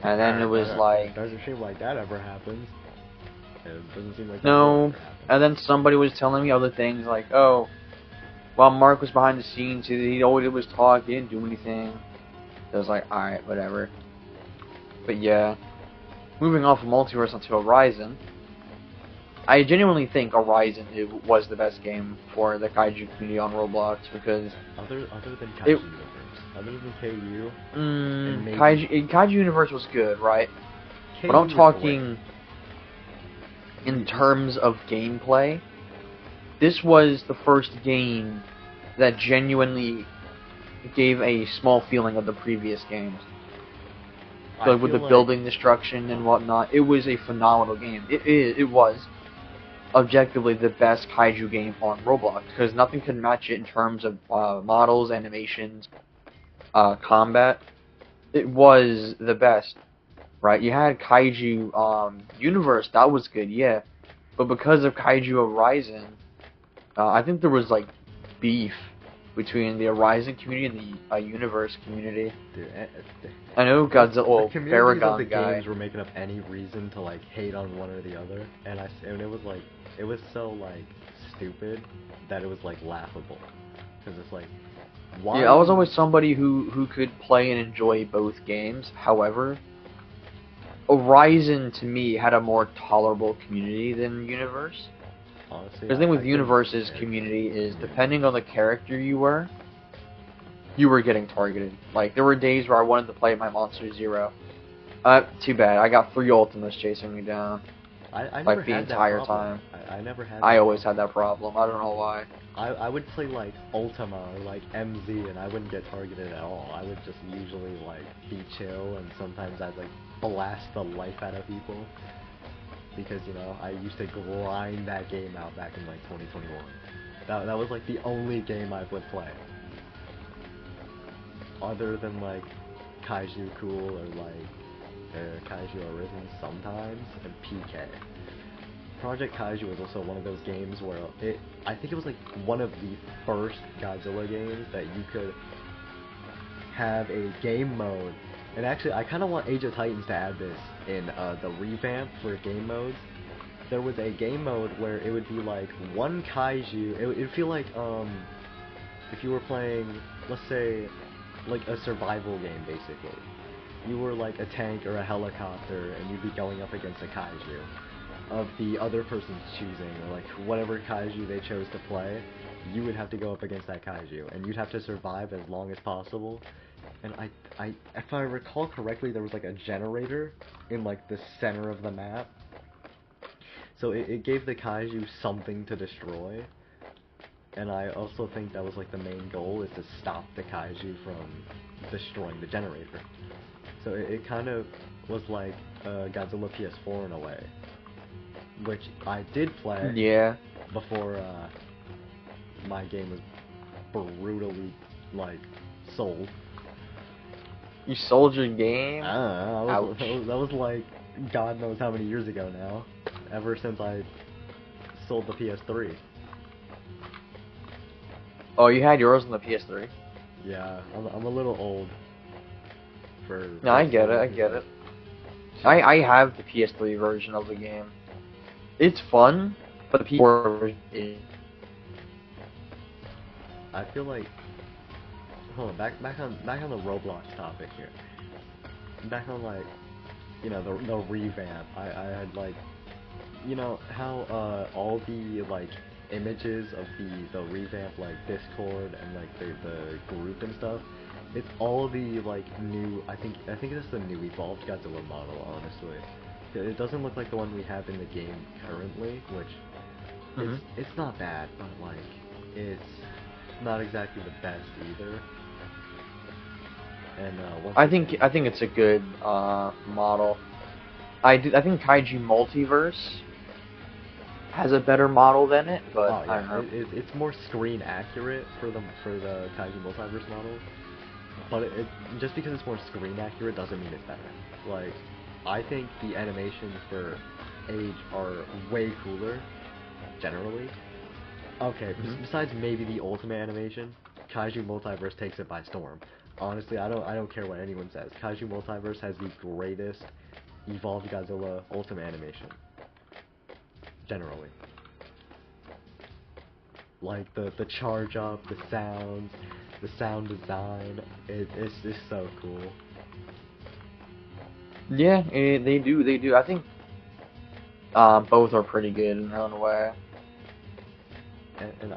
and then it was like... It doesn't seem like that ever happens. It doesn't seem like that no, ever happens. and then somebody was telling me other things like, oh, while Mark was behind the scenes, all he did was talk, he didn't do anything. So I was like, alright, whatever. But yeah, moving off of Multiverse onto Horizon, I genuinely think Horizon was the best game for the Kaiju community on Roblox, because... Other than Kaiju Universe, other than KU, Kaiju Universe was good, right? KU but I'm was talking in terms of gameplay. This was the first game that genuinely gave a small feeling of the previous games. So with the building destruction and whatnot, it was a phenomenal game. It was objectively the best kaiju game on Roblox, because nothing could match it in terms of models, animations, combat. It was the best. right? You had Kaiju Universe, that was good, yeah. But because of Kaiju Horizon, I think there was like beef between the Horizon community and the Universe community. Dude, I know Godzilla, the well, communities of the Paragon guy. games were making up any reason to like hate on one or the other, and it was like it was so like stupid that it was like laughable, because it's like why? Yeah, I was always somebody who could play and enjoy both games. However, Horizon to me had a more tolerable community than Universe. Honestly, The thing with I Universe's couldn't- community is, depending on the character you were getting targeted. Like, there were days where I wanted to play my Monster Zero. Too bad. I got 3 ultimates chasing me down. I never Like, the had that entire problem. time. I never had. I that always problem. had that problem. I don't know why. I would play like Ultima or like MZ and I wouldn't get targeted at all. I would just usually like be chill, and sometimes I'd like blast the life out of people. Because, you know, I used to grind that game out back in like 2021. That was like the only game I would play. Other than like Kaiju Cool or like Kaiju Arisen sometimes, and PK. Project Kaiju was also one of those games where I think it was like one of the first Godzilla games that you could have a game mode. And actually, I kind of want Age of Titans to add this in the revamp for game modes. There was a game mode where it would be like one kaiju. It would feel like if you were playing, let's say, like a survival game basically. You were like a tank or a helicopter, and you'd be going up against a kaiju of the other person's choosing, or like whatever kaiju they chose to play. You would have to go up against that kaiju, and you'd have to survive as long as possible. And if I recall correctly, there was like a generator in like the center of the map. So it gave the kaiju something to destroy. And I also think that was like the main goal, is to stop the kaiju from destroying the generator. So it kind of was like Godzilla PS4 in a way. Which I did play before my game was brutally like sold. You sold your game? Ouch. That was like God knows how many years ago now. Ever since I sold the PS3. Oh, you had yours on the PS3? Yeah, I'm a little old for... No, I get it. I have the PS3 version of the game. It's fun, but the PS4 version is... I feel like... Hold on, back on the Roblox topic here. Back on like, you know, the revamp. I had like, you know how all the like images of the revamp, like Discord and like the group and stuff. It's all the like new. I think it's the new evolved Godzilla model. Honestly, it doesn't look like the one we have in the game currently, which it's not bad, but like it's not exactly the best either. And I think it's a good model. I think Kaiju Multiverse has a better model than it, but oh, yeah. I don't know. It's more screen accurate for the Kaiju Multiverse model, but it just because it's more screen accurate doesn't mean it's better. Like, I think the animations for Age are way cooler, generally. Okay, besides maybe the ultimate animation, Kaiju Multiverse takes it by storm. Honestly, I don't care what anyone says. Kaiju Multiverse has the greatest evolved Godzilla ultimate animation. Generally. Like the charge up, the sounds, the sound design, it's just so cool. Yeah, they do. I think both are pretty good in their own way. And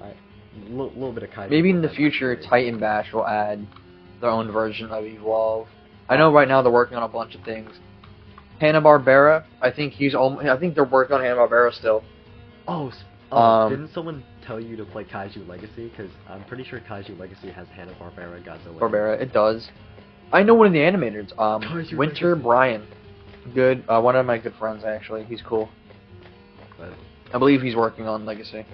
little bit of Kaiju. Maybe in the future, Titan Bash will add their own version of Evolve. I know right now they're working on a bunch of things. Hanna-Barbera, I think they're working on Hanna-Barbera still. Didn't someone tell you to play Kaiju Legacy? Because I'm pretty sure Kaiju Legacy has Hanna-Barbera Godzilla. Barbera, it does. I know one of the animators, Winter Legacy. Bryan. Good, one of my good friends actually. He's cool. But, I believe he's working on Legacy.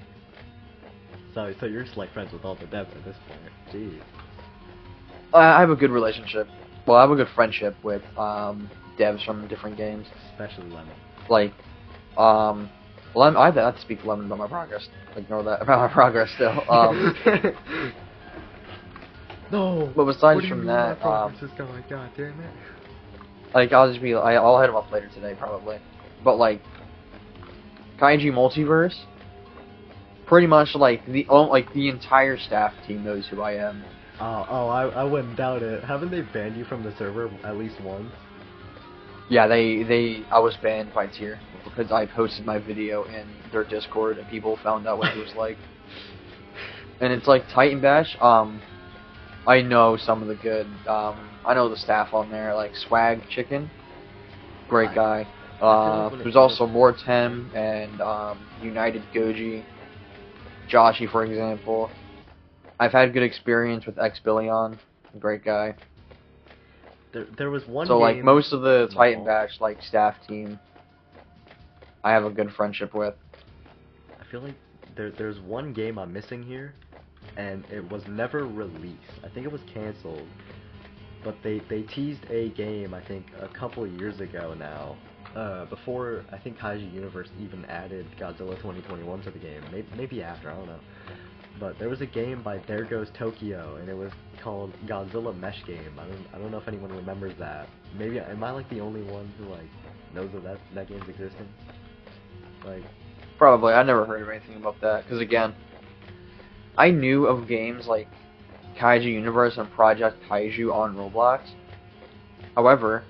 so you're just like friends with all the devs at this point. Jeez. I have a good relationship. Well, I have a good friendship with devs from different games. Especially Lemon. Like, Lemon. I have to speak to Lemon about my progress. Ignore that about my progress still. No. But besides from that, God damn it. like I'll hit him up later today probably. But like, Kaiju Multiverse, pretty much like the entire staff team knows who I am. I wouldn't doubt it. Haven't they banned you from the server at least once? Yeah, I was banned by tier because I posted my video in their Discord and people found out what it was like. And it's like Titan Bash. I know some of the good. I know the staff on there, like Swag Chicken, great guy. There's also Mortem and United Goji, Joshi, for example. I've had good experience with X Billion, great guy. There was one. So game like most of the Titan Bash like staff team, I have a good friendship with. I feel like there's one game I'm missing here, and it was never released. I think it was canceled, but they teased a game I think a couple of years ago now. Before I think Kaiju Universe even added Godzilla 2021 to the game. Maybe after, I don't know. But there was a game by There Goes Tokyo, and it was called Godzilla Mesh Game. I don't know if anyone remembers that. Maybe am I like the only one who like knows that game's existing? Like, probably. I never heard of anything about that because again, I knew of games like Kaiju Universe and Project Kaiju on Roblox. However,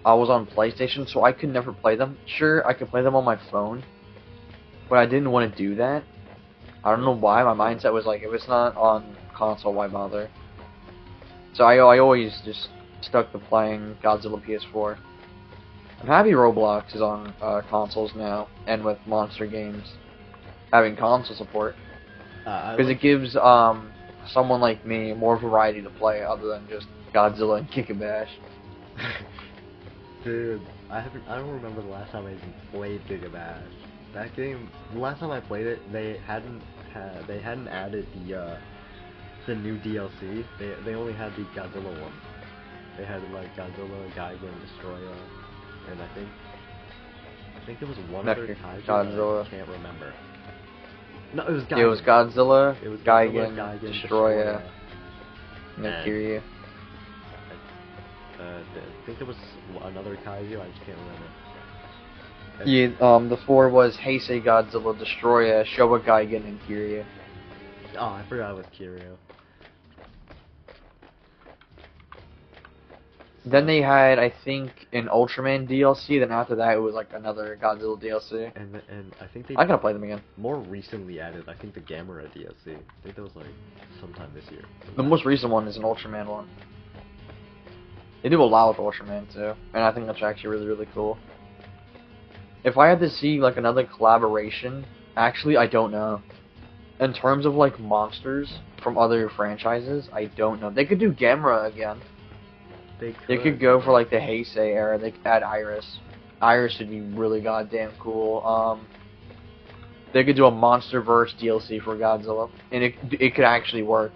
I was on PlayStation, so I could never play them. Sure, I could play them on my phone, but I didn't want to do that. I don't know why. My mindset was like, if it's not on console, why bother? So I always just stuck to playing Godzilla PS4. I'm happy Roblox is on consoles now, and with Monster Games having console support, because it gives someone like me more variety to play other than just Godzilla and Kick and Bash. Dude, I don't remember the last time I even played Giga Bash. That game, the last time I played it, they hadn't added the new DLC. They only had the Godzilla one. They had like Godzilla, Gigan, Destroyer, and I think there was one other kaiju. Godzilla. I can't remember. No, it was Gigan. It was Godzilla, It was Gigan, Destroyer, and Kiryu. I think there was another kaiju. I just can't remember. Yeah, the four was Heisei, Godzilla, Destroyer, Showa Gigan, and Kiryu. Oh, I forgot it was Kiryu. Then they had, I think, an Ultraman DLC. Then after that, it was like another Godzilla DLC. And I think they. I gotta play them again. More recently added, I think, the Gamera DLC. I think that was like sometime this year. The most recent one is an Ultraman one. They do a lot with Ultraman too, and I think that's actually really, really cool. If I had to see like another collaboration, actually, I don't know. In terms of like monsters from other franchises, I don't know. They could do Gamera again. They could go for like the Heisei era. They could add Iris. Iris would be really goddamn cool. They could do a Monsterverse DLC for Godzilla, and it could actually work.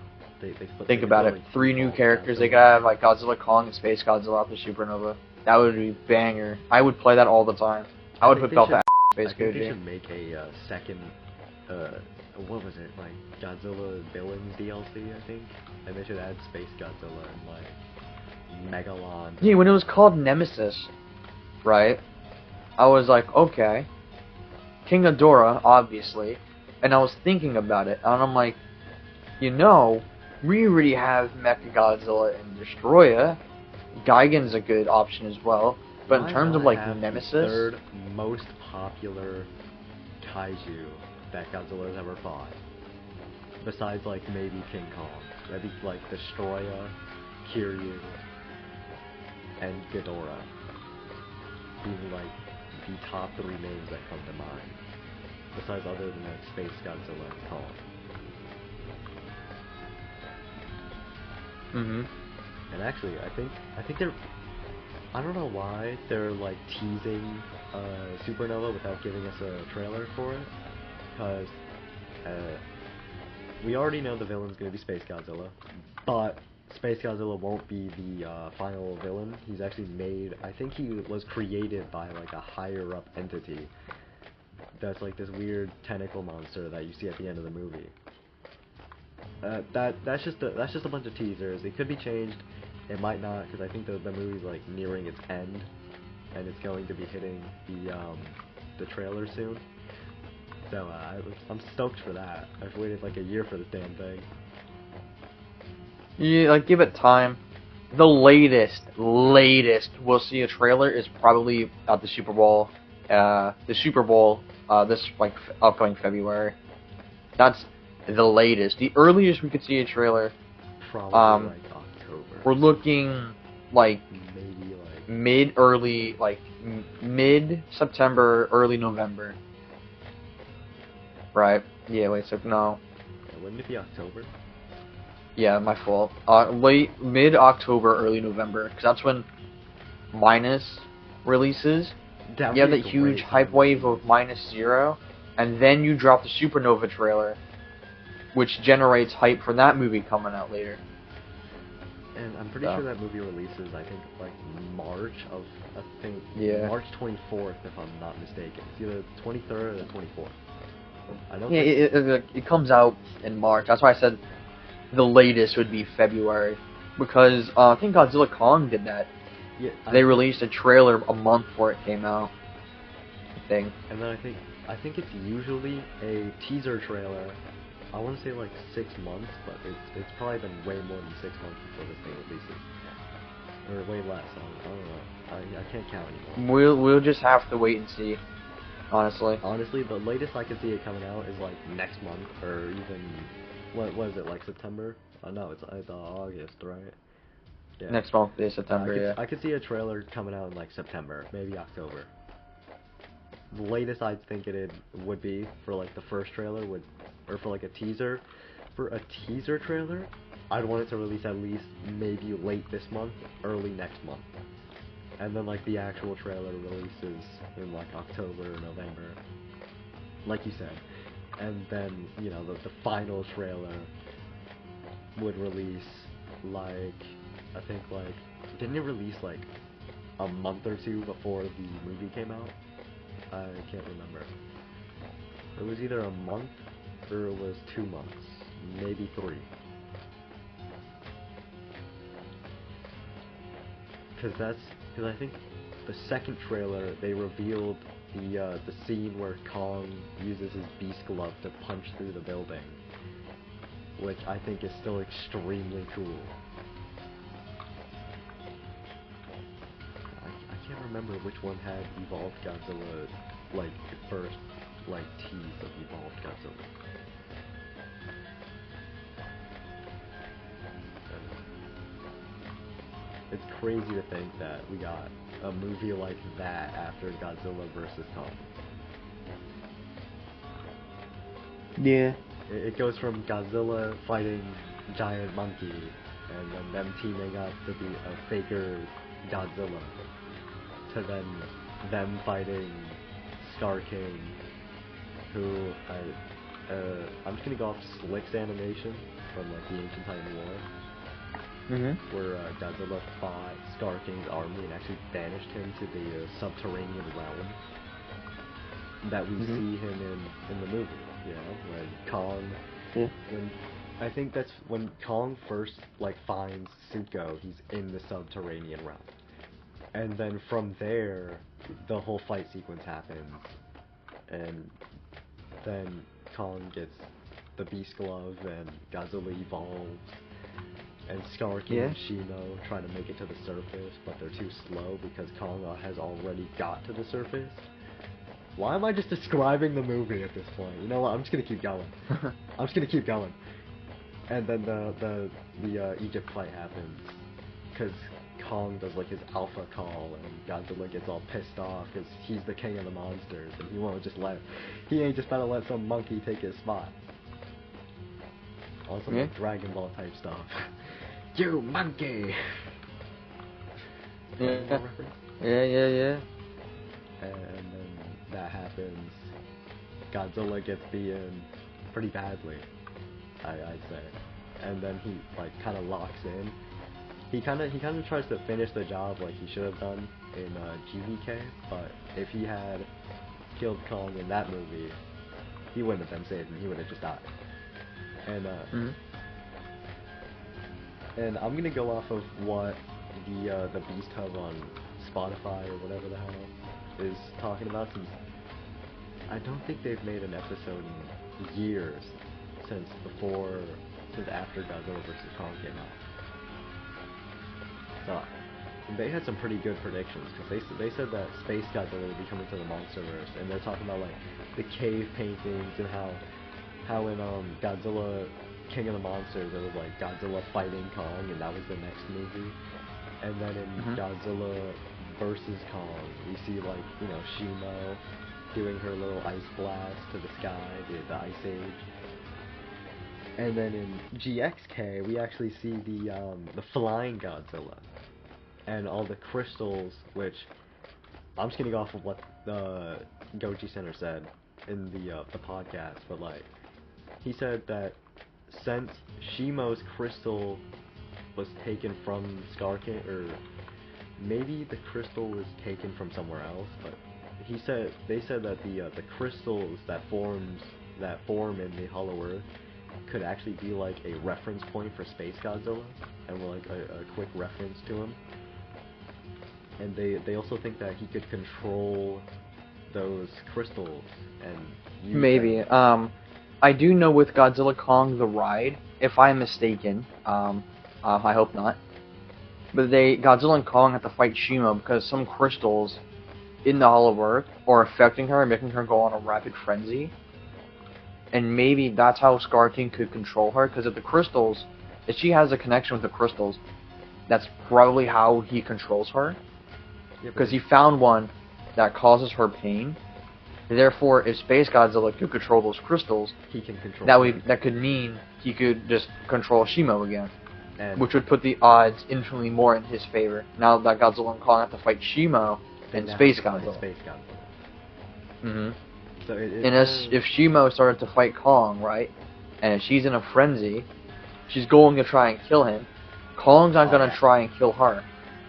Think about it. Like 3 new characters. They could have like Godzilla Kong and Space Godzilla after Supernova. That would be banger. I would play that all the time. I would put Belta Space Goji. They should make a second. What was it, like Godzilla Villains DLC? I think, and they should add Space Godzilla and like Megalon. Yeah, when it was called Nemesis, right? I was like, okay, King Ghidorah, obviously, and I was thinking about it, and I'm like, you know, we already have Mechagodzilla and Destroyer. Gigan's a good option as well, but in terms of like Nemesis, the third most popular kaiju that Godzilla has ever fought, besides like maybe King Kong, that'd be like Destroyer, Kiryu, and Ghidorah being like the top 3 names that come to mind, besides other than like Space Godzilla and Kong. And actually, I think they're, I don't know why they're like teasing Supernova without giving us a trailer for it, because we already know the villain's gonna be Space Godzilla, but Space Godzilla won't be the final villain. He's actually made. I think he was created by like a higher up entity. That's like this weird tentacle monster that you see at the end of the movie. That's just a bunch of teasers. It could be changed. It might not, because I think the movie's like nearing its end, and it's going to be hitting the trailer soon. So I'm stoked for that. I've waited like a year for this damn thing. Yeah, like give it time. The latest we'll see a trailer is probably at the Super Bowl. This like upcoming February. That's the latest. The earliest we could see a trailer. Probably like October. We're looking like maybe like mid September, early November. Right? Yeah. Wait. So no. Yeah, wouldn't it be October? Yeah, my fault. Mid October, early November, because that's when Minus releases. You have that huge hype wave of -0, and then you drop the Supernova trailer, which generates hype for that movie coming out later. And I'm pretty sure that movie releases, I think, like March of, March 24th, if I'm not mistaken. It's either the 23rd or the 24th. I don't. Yeah, it comes out in March. That's why I said the latest would be February, because I think Godzilla Kong did that. Yeah, they released a trailer a month before it came out. I think. And then I think it's usually a teaser trailer. I want to say like 6 months, but it's probably been way more than 6 months before this thing releases, or way less. I don't know. I can't count anymore. We'll just have to wait and see. Honestly, the latest I could see it coming out is like next month, or even what is it, like September? No, it's August, right? Yeah. Next month is September. I could see a trailer coming out in like September, maybe October. The latest I think it would be for like the first trailer or for like a teaser. For a teaser trailer, I'd want it to release at least maybe late this month, early next month. And then like the actual trailer releases in like October or November, like you said. And then, you know, the final trailer would release like, I think like, didn't it release like a month or two before the movie came out? I can't remember. It was either a month or it was 2 months, maybe 3. Because I think the second trailer they revealed the scene where Kong uses his beast glove to punch through the building, which I think is still extremely cool. I can't remember which one had Evolved Godzilla, like the first like tease of Evolved Godzilla. It's crazy to think that we got a movie like that after Godzilla vs. Kong. Yeah. It goes from Godzilla fighting giant monkey, and then them teaming up to be a faker Godzilla, to then them fighting Scar King, who I'm just gonna go off Slick's animation from like the Ancient Titan War. Where Godzilla fought Scar King's army and actually banished him to the subterranean realm that we see him in the movie. You know, when Kong, when I think that's when Kong first like finds Zuko, he's in the subterranean realm, and then from there the whole fight sequence happens, and then Kong gets the Beast Glove and Godzilla evolves. And Scar King and Shino try to make it to the surface, but they're too slow because Kong has already got to the surface. Why am I just describing the movie at this point? You know what? I'm just gonna keep going. I'm just gonna keep going. And then the Egypt fight happens because Kong does like his alpha call, and Godzilla gets all pissed off because he's the king of the monsters, and he ain't just about to let some monkey take his spot. Also, like Dragon Ball type stuff. You monkey! Yeah. And then that happens. Godzilla gets beaten pretty badly, I'd say. and then he like kind of locks in. He kind of tries to finish the job like he should have done in GVK, but if he had killed Kong in that movie, he wouldn't have been saved and he would have just died. And and I'm gonna go off of what the Beast Hub on Spotify or whatever the hell is talking about, since I don't think they've made an episode in years since after Godzilla vs. Kong came out. So they had some pretty good predictions, because they said that Space Godzilla would be coming to the Monsterverse, and they're talking about like the cave paintings and how in Godzilla King of the Monsters it was like Godzilla fighting Kong, and that was the next movie. And then in Godzilla vs. Kong, we see like, you know, Shimo doing her little ice blast to the sky, the Ice Age. And then in GXK, we actually see the flying Godzilla and all the crystals, which I'm just gonna go off of what the Goji Center said in the podcast, but like he said that since Shimo's crystal was taken from Scar King, or maybe the crystal was taken from somewhere else, but they said that the crystals that form in the Hollow Earth could actually be like a reference point for Space Godzilla, and were like a quick reference to him. And they also think that he could control those crystals and use maybe. them. I do know with Godzilla Kong the Ride, if I'm mistaken, I hope not, but Godzilla and Kong have to fight Shimo because some crystals in the Hollow Earth are affecting her and making her go on a rapid frenzy. And maybe that's how Scar King could control her, because if she has a connection with the crystals, that's probably how he controls her. Because he found one that causes her pain. Therefore, if Space Godzilla could control those crystals, he can control that could mean he could just control Shimo again. And which would put the odds infinitely more in his favor. Now that Godzilla and Kong have to fight Shimo and Space Godzilla. So if Shimo started to fight Kong, right, and if she's in a frenzy, she's going to try and kill him. Kong's not going to try and kill her.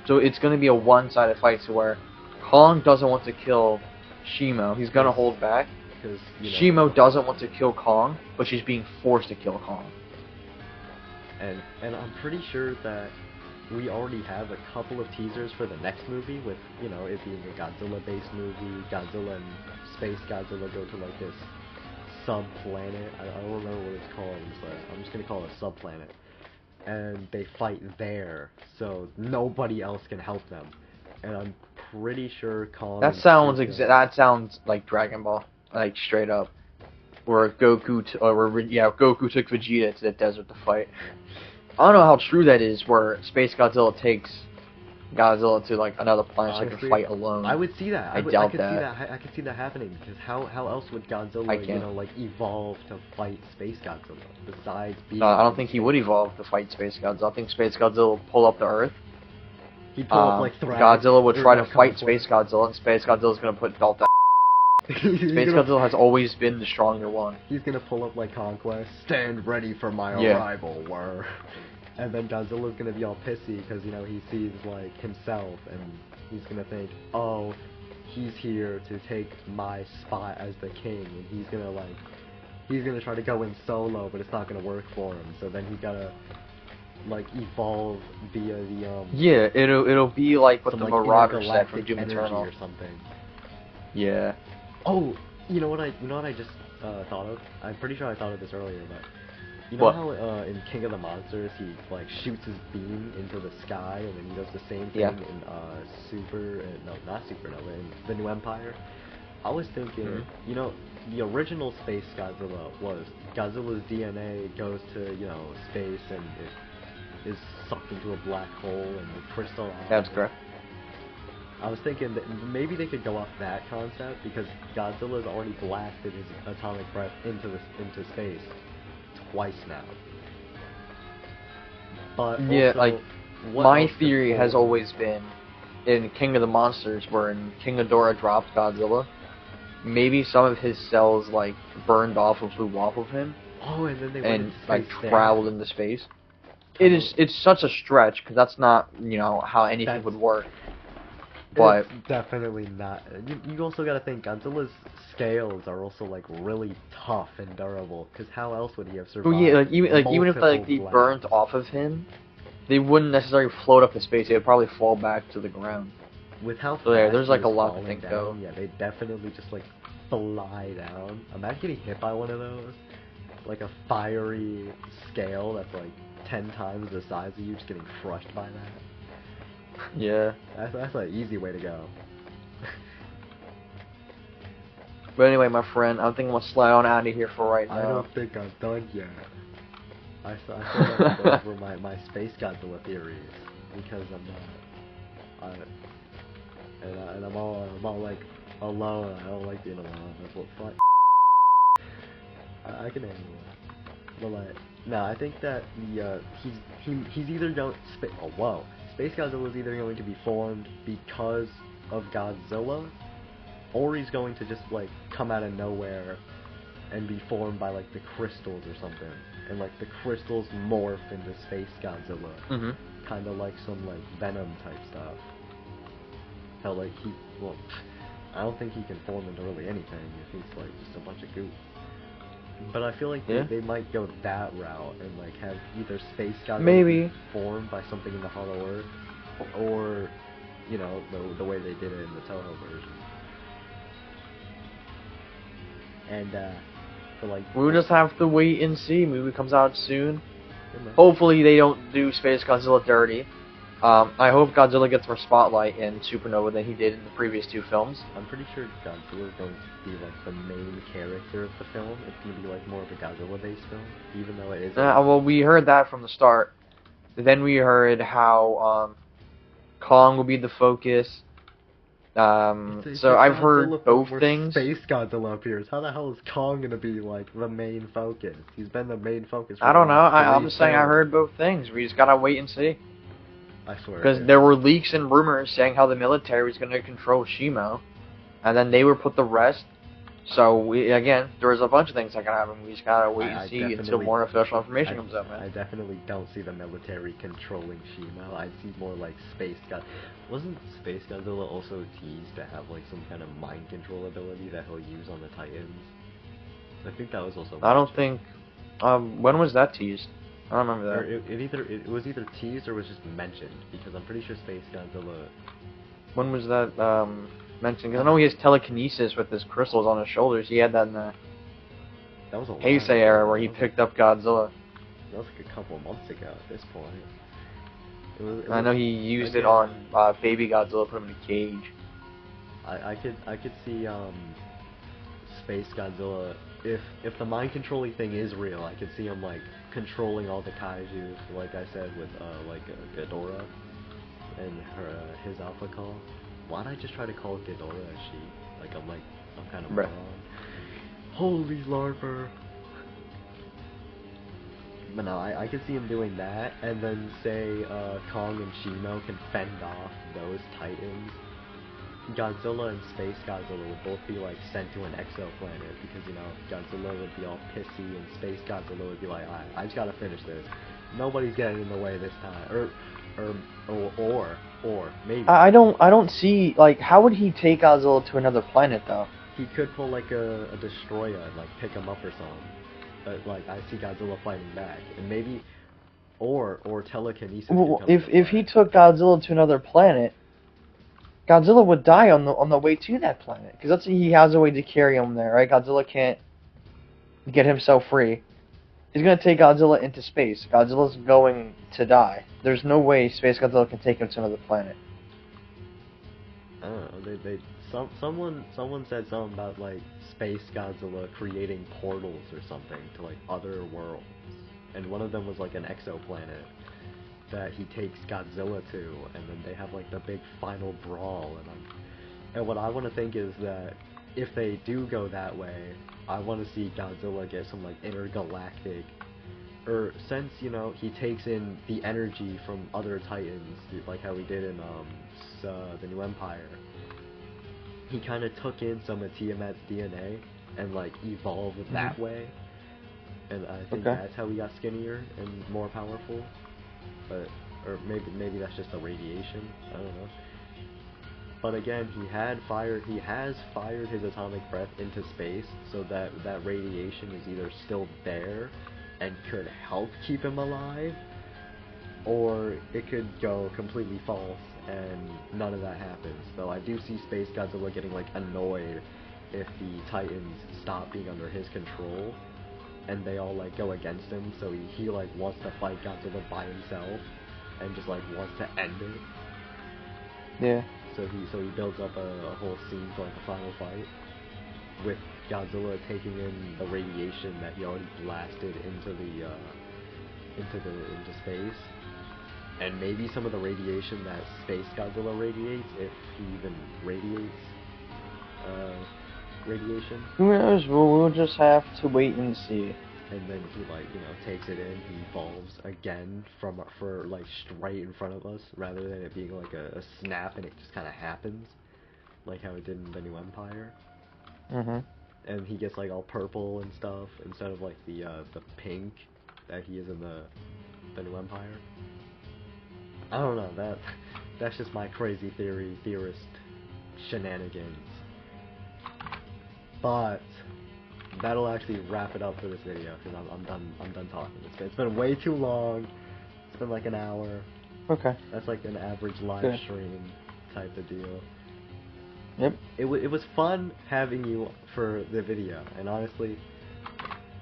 So it's going to be a one-sided fight, to where Kong doesn't want to kill Shimo. He's going to hold back. Because Shimo doesn't want to kill Kong, but she's being forced to kill Kong. And I'm pretty sure that we already have a couple of teasers for the next movie, with, you know, it being a Godzilla-based movie. Godzilla and Space Godzilla go to like this sub-planet. I don't remember what it's called, but I'm just gonna call it a sub-planet. And they fight there, so nobody else can help them. And I'm pretty sure Kong. That sounds like Dragon Ball, like straight up, where Goku took Vegeta to the desert to fight. I don't know how true that is, where Space Godzilla takes Godzilla to like another planet so they can fight alone. I would see that. I could see that happening, because how else would Godzilla evolve to fight Space Godzilla besides being? I don't think he would evolve to fight Space Godzilla. I think Space Godzilla will pull up the Earth. He'd pull up like Thrax. Godzilla would try to fight Space Godzilla, and Space Godzilla's gonna put belt that. Space Godzilla has always been the stronger one. He's gonna pull up like Conquest. Stand ready for my arrival, and then Godzilla's gonna be all pissy because, you know, he sees like himself, and he's gonna think, oh, he's here to take my spot as the king, and he's gonna try to go in solo, but it's not gonna work for him. So then he's gotta like evolve via the it'll be like what the like Marauder said from Doom energy Eternal or something. Yeah. Oh, you know what I just thought of? I'm pretty sure I thought of this earlier, but you know how in King of the Monsters he like shoots his beam into the sky, and then he does the same thing in in the New Empire? I was thinking, you know, the original Space Godzilla was Godzilla's DNA goes to, you know, space, and it is sucked into a black hole and the crystal. That's correct. I was thinking that maybe they could go off that concept, because Godzilla's already blasted his atomic breath into space twice now. But yeah, also, like my theory has always been in King of the Monsters, where in King Ghidorah dropped Godzilla, maybe some of his cells like burned off or flew off of him, Oh, and then they went and into space like there. traveled into space. It's such a stretch because that's not how anything would work. But it's definitely not. You also got to think Godzilla's scales are also like really tough and durable. Because how else would he have survived? well, yeah, even if they multiple burnt blasts? off of him, they wouldn't necessarily float up to space. They would probably fall back to the ground. With how So yeah, fast there's he like a was lot to falling think down, of. yeah, they definitely just like fly down. Imagine getting hit by one of those, like a fiery scale that's like 10 times the size of you, just getting crushed by that. Yeah. That's an easy way to go. But anyway, my friend, I think I'm gonna slide on out of here for right now. I don't think I'm done yet. I still have to go over my Space Godzilla theories because I'm not. And I'm all like alone. I don't like being alone. That's what fuck. I can handle it. But like, no, I think that he's either going Space Godzilla is either going to be formed because of Godzilla, or he's going to just like come out of nowhere and be formed by like the crystals or something, and like the crystals morph into Space Godzilla, kind of like some like Venom type stuff. How like I don't think he can form into really anything if he's like just a bunch of goop. But I feel like they might go that route and like have either Space Godzilla be formed by something in the Hollow Earth, or the way they did it in the Toho version. And but like we'll just have to wait and see. Movie comes out soon. Hopefully they don't do Space Godzilla dirty. I hope Godzilla gets more spotlight in Supernova than he did in the previous two films. I'm pretty sure Godzilla is going to be like the main character of the film. It's going to be like more of a Godzilla-based film, even though it is. Well, we heard that from the start. Then we heard how Kong will be the focus. So I've heard both things. Space Godzilla appears. How the hell is Kong going to be like the main focus? He's been the main focus. I don't know. I'm just saying I heard both things. We just gotta wait and see. I swear. Because there were leaks and rumors saying how the military was going to control Shimo, and then they were put to rest. So there's a bunch of things that can happen. We just gotta wait and see until more official information comes out, man. I definitely don't see the military controlling Shimo. I see more like Space God. Wasn't Space Godzilla also teased to have like some kind of mind control ability that he'll use on the Titans? I think that was also. I don't think. When was that teased? I don't remember that. It was either teased or was just mentioned, because I'm pretty sure Space Godzilla. When was that mentioned? Because I know he has telekinesis with his crystals on his shoulders. He had that in the Heisei era where he picked up Godzilla. That was like a couple of months ago at this point. I know he used it on baby Godzilla, put him in a cage. I could see Space Godzilla, if the mind controlling thing is real, I could see him like controlling all the kaiju, like I said with Ghidorah and his alpha call. Why'd I just try to call Ghidorah a she? Like I'm kind of wrong. Holy larper. But no, I could see him doing that, and then say Kong and Shimo can fend off those Titans. Godzilla and Space Godzilla would both be like sent to an exoplanet, because Godzilla would be all pissy and Space Godzilla would be like, alright, I just gotta finish this. Nobody's getting in the way this time. Or maybe. I don't see, like, how would he take Godzilla to another planet though? He could pull like a destroyer and like pick him up or something. But like I see Godzilla fighting back, and maybe or telekinesis. Well, if he took Godzilla to another planet, Godzilla would die on the way to that planet, because let's say he has a way to carry him there, right? Godzilla can't get himself free. He's gonna take Godzilla into space. Godzilla's going to die. There's no way Space Godzilla can take him to another planet. I don't know. Someone said something about like Space Godzilla creating portals or something to like other worlds, and one of them was like an exoplanet that he takes Godzilla to, and then they have like the big final brawl. And what I want to think is that if they do go that way, I want to see Godzilla get some like intergalactic, or since he takes in the energy from other Titans, like how he did in the New Empire. He kind of took in some of Tiamat's DNA and like evolved that way. and I think that's how he got skinnier and more powerful. But or maybe that's just the radiation. I don't know. But again, he has fired his atomic breath into space, so that radiation is either still there and could help keep him alive, or it could go completely false and none of that happens. So I do see Space Godzilla getting like annoyed if the Titans stop being under his control and they all like go against him, so he like wants to fight Godzilla by himself and just like wants to end it. Yeah. So he builds up a whole scene for like a final fight with Godzilla taking in the radiation that he already blasted into space, and maybe some of the radiation that Space Godzilla radiates, if he even radiates radiation. Who knows? We'll just have to wait and see. And then he takes it in. He evolves again for like straight in front of us, rather than it being like a snap and it just kind of happens, like how it did in the New Empire. Mhm. And he gets like all purple and stuff instead of like the pink that he is in the New Empire. I don't know, that's just my crazy theorist shenanigans. But that'll actually wrap it up for this video, because I'm done talking. It's been way too long. It's been like an hour. Okay. That's like an average live stream type of deal. Yep. It was fun having you for the video, and honestly,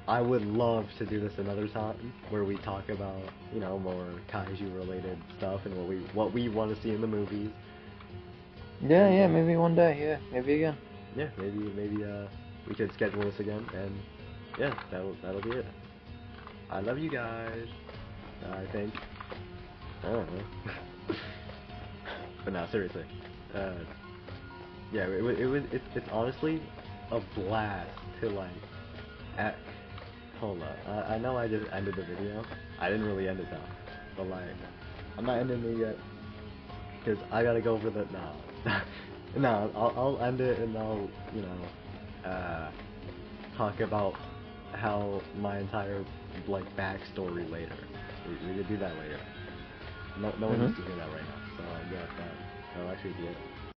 I would love to do this another time where we talk about more kaiju related stuff and what we want to see in the movies. Yeah, maybe one day. Yeah, maybe again. Yeah, maybe we could schedule this again, and yeah, that'll be it. I love you guys. I think. I don't know. But no, seriously. Yeah, it's honestly a blast to like. Hold up. I know I just ended the video. I didn't really end it though. But like, I'm not ending it yet, because I gotta go over the No, I'll end it, and I'll talk about how my entire like backstory later. We could do that later. No one needs to hear that right now. So yeah, that'll actually be it.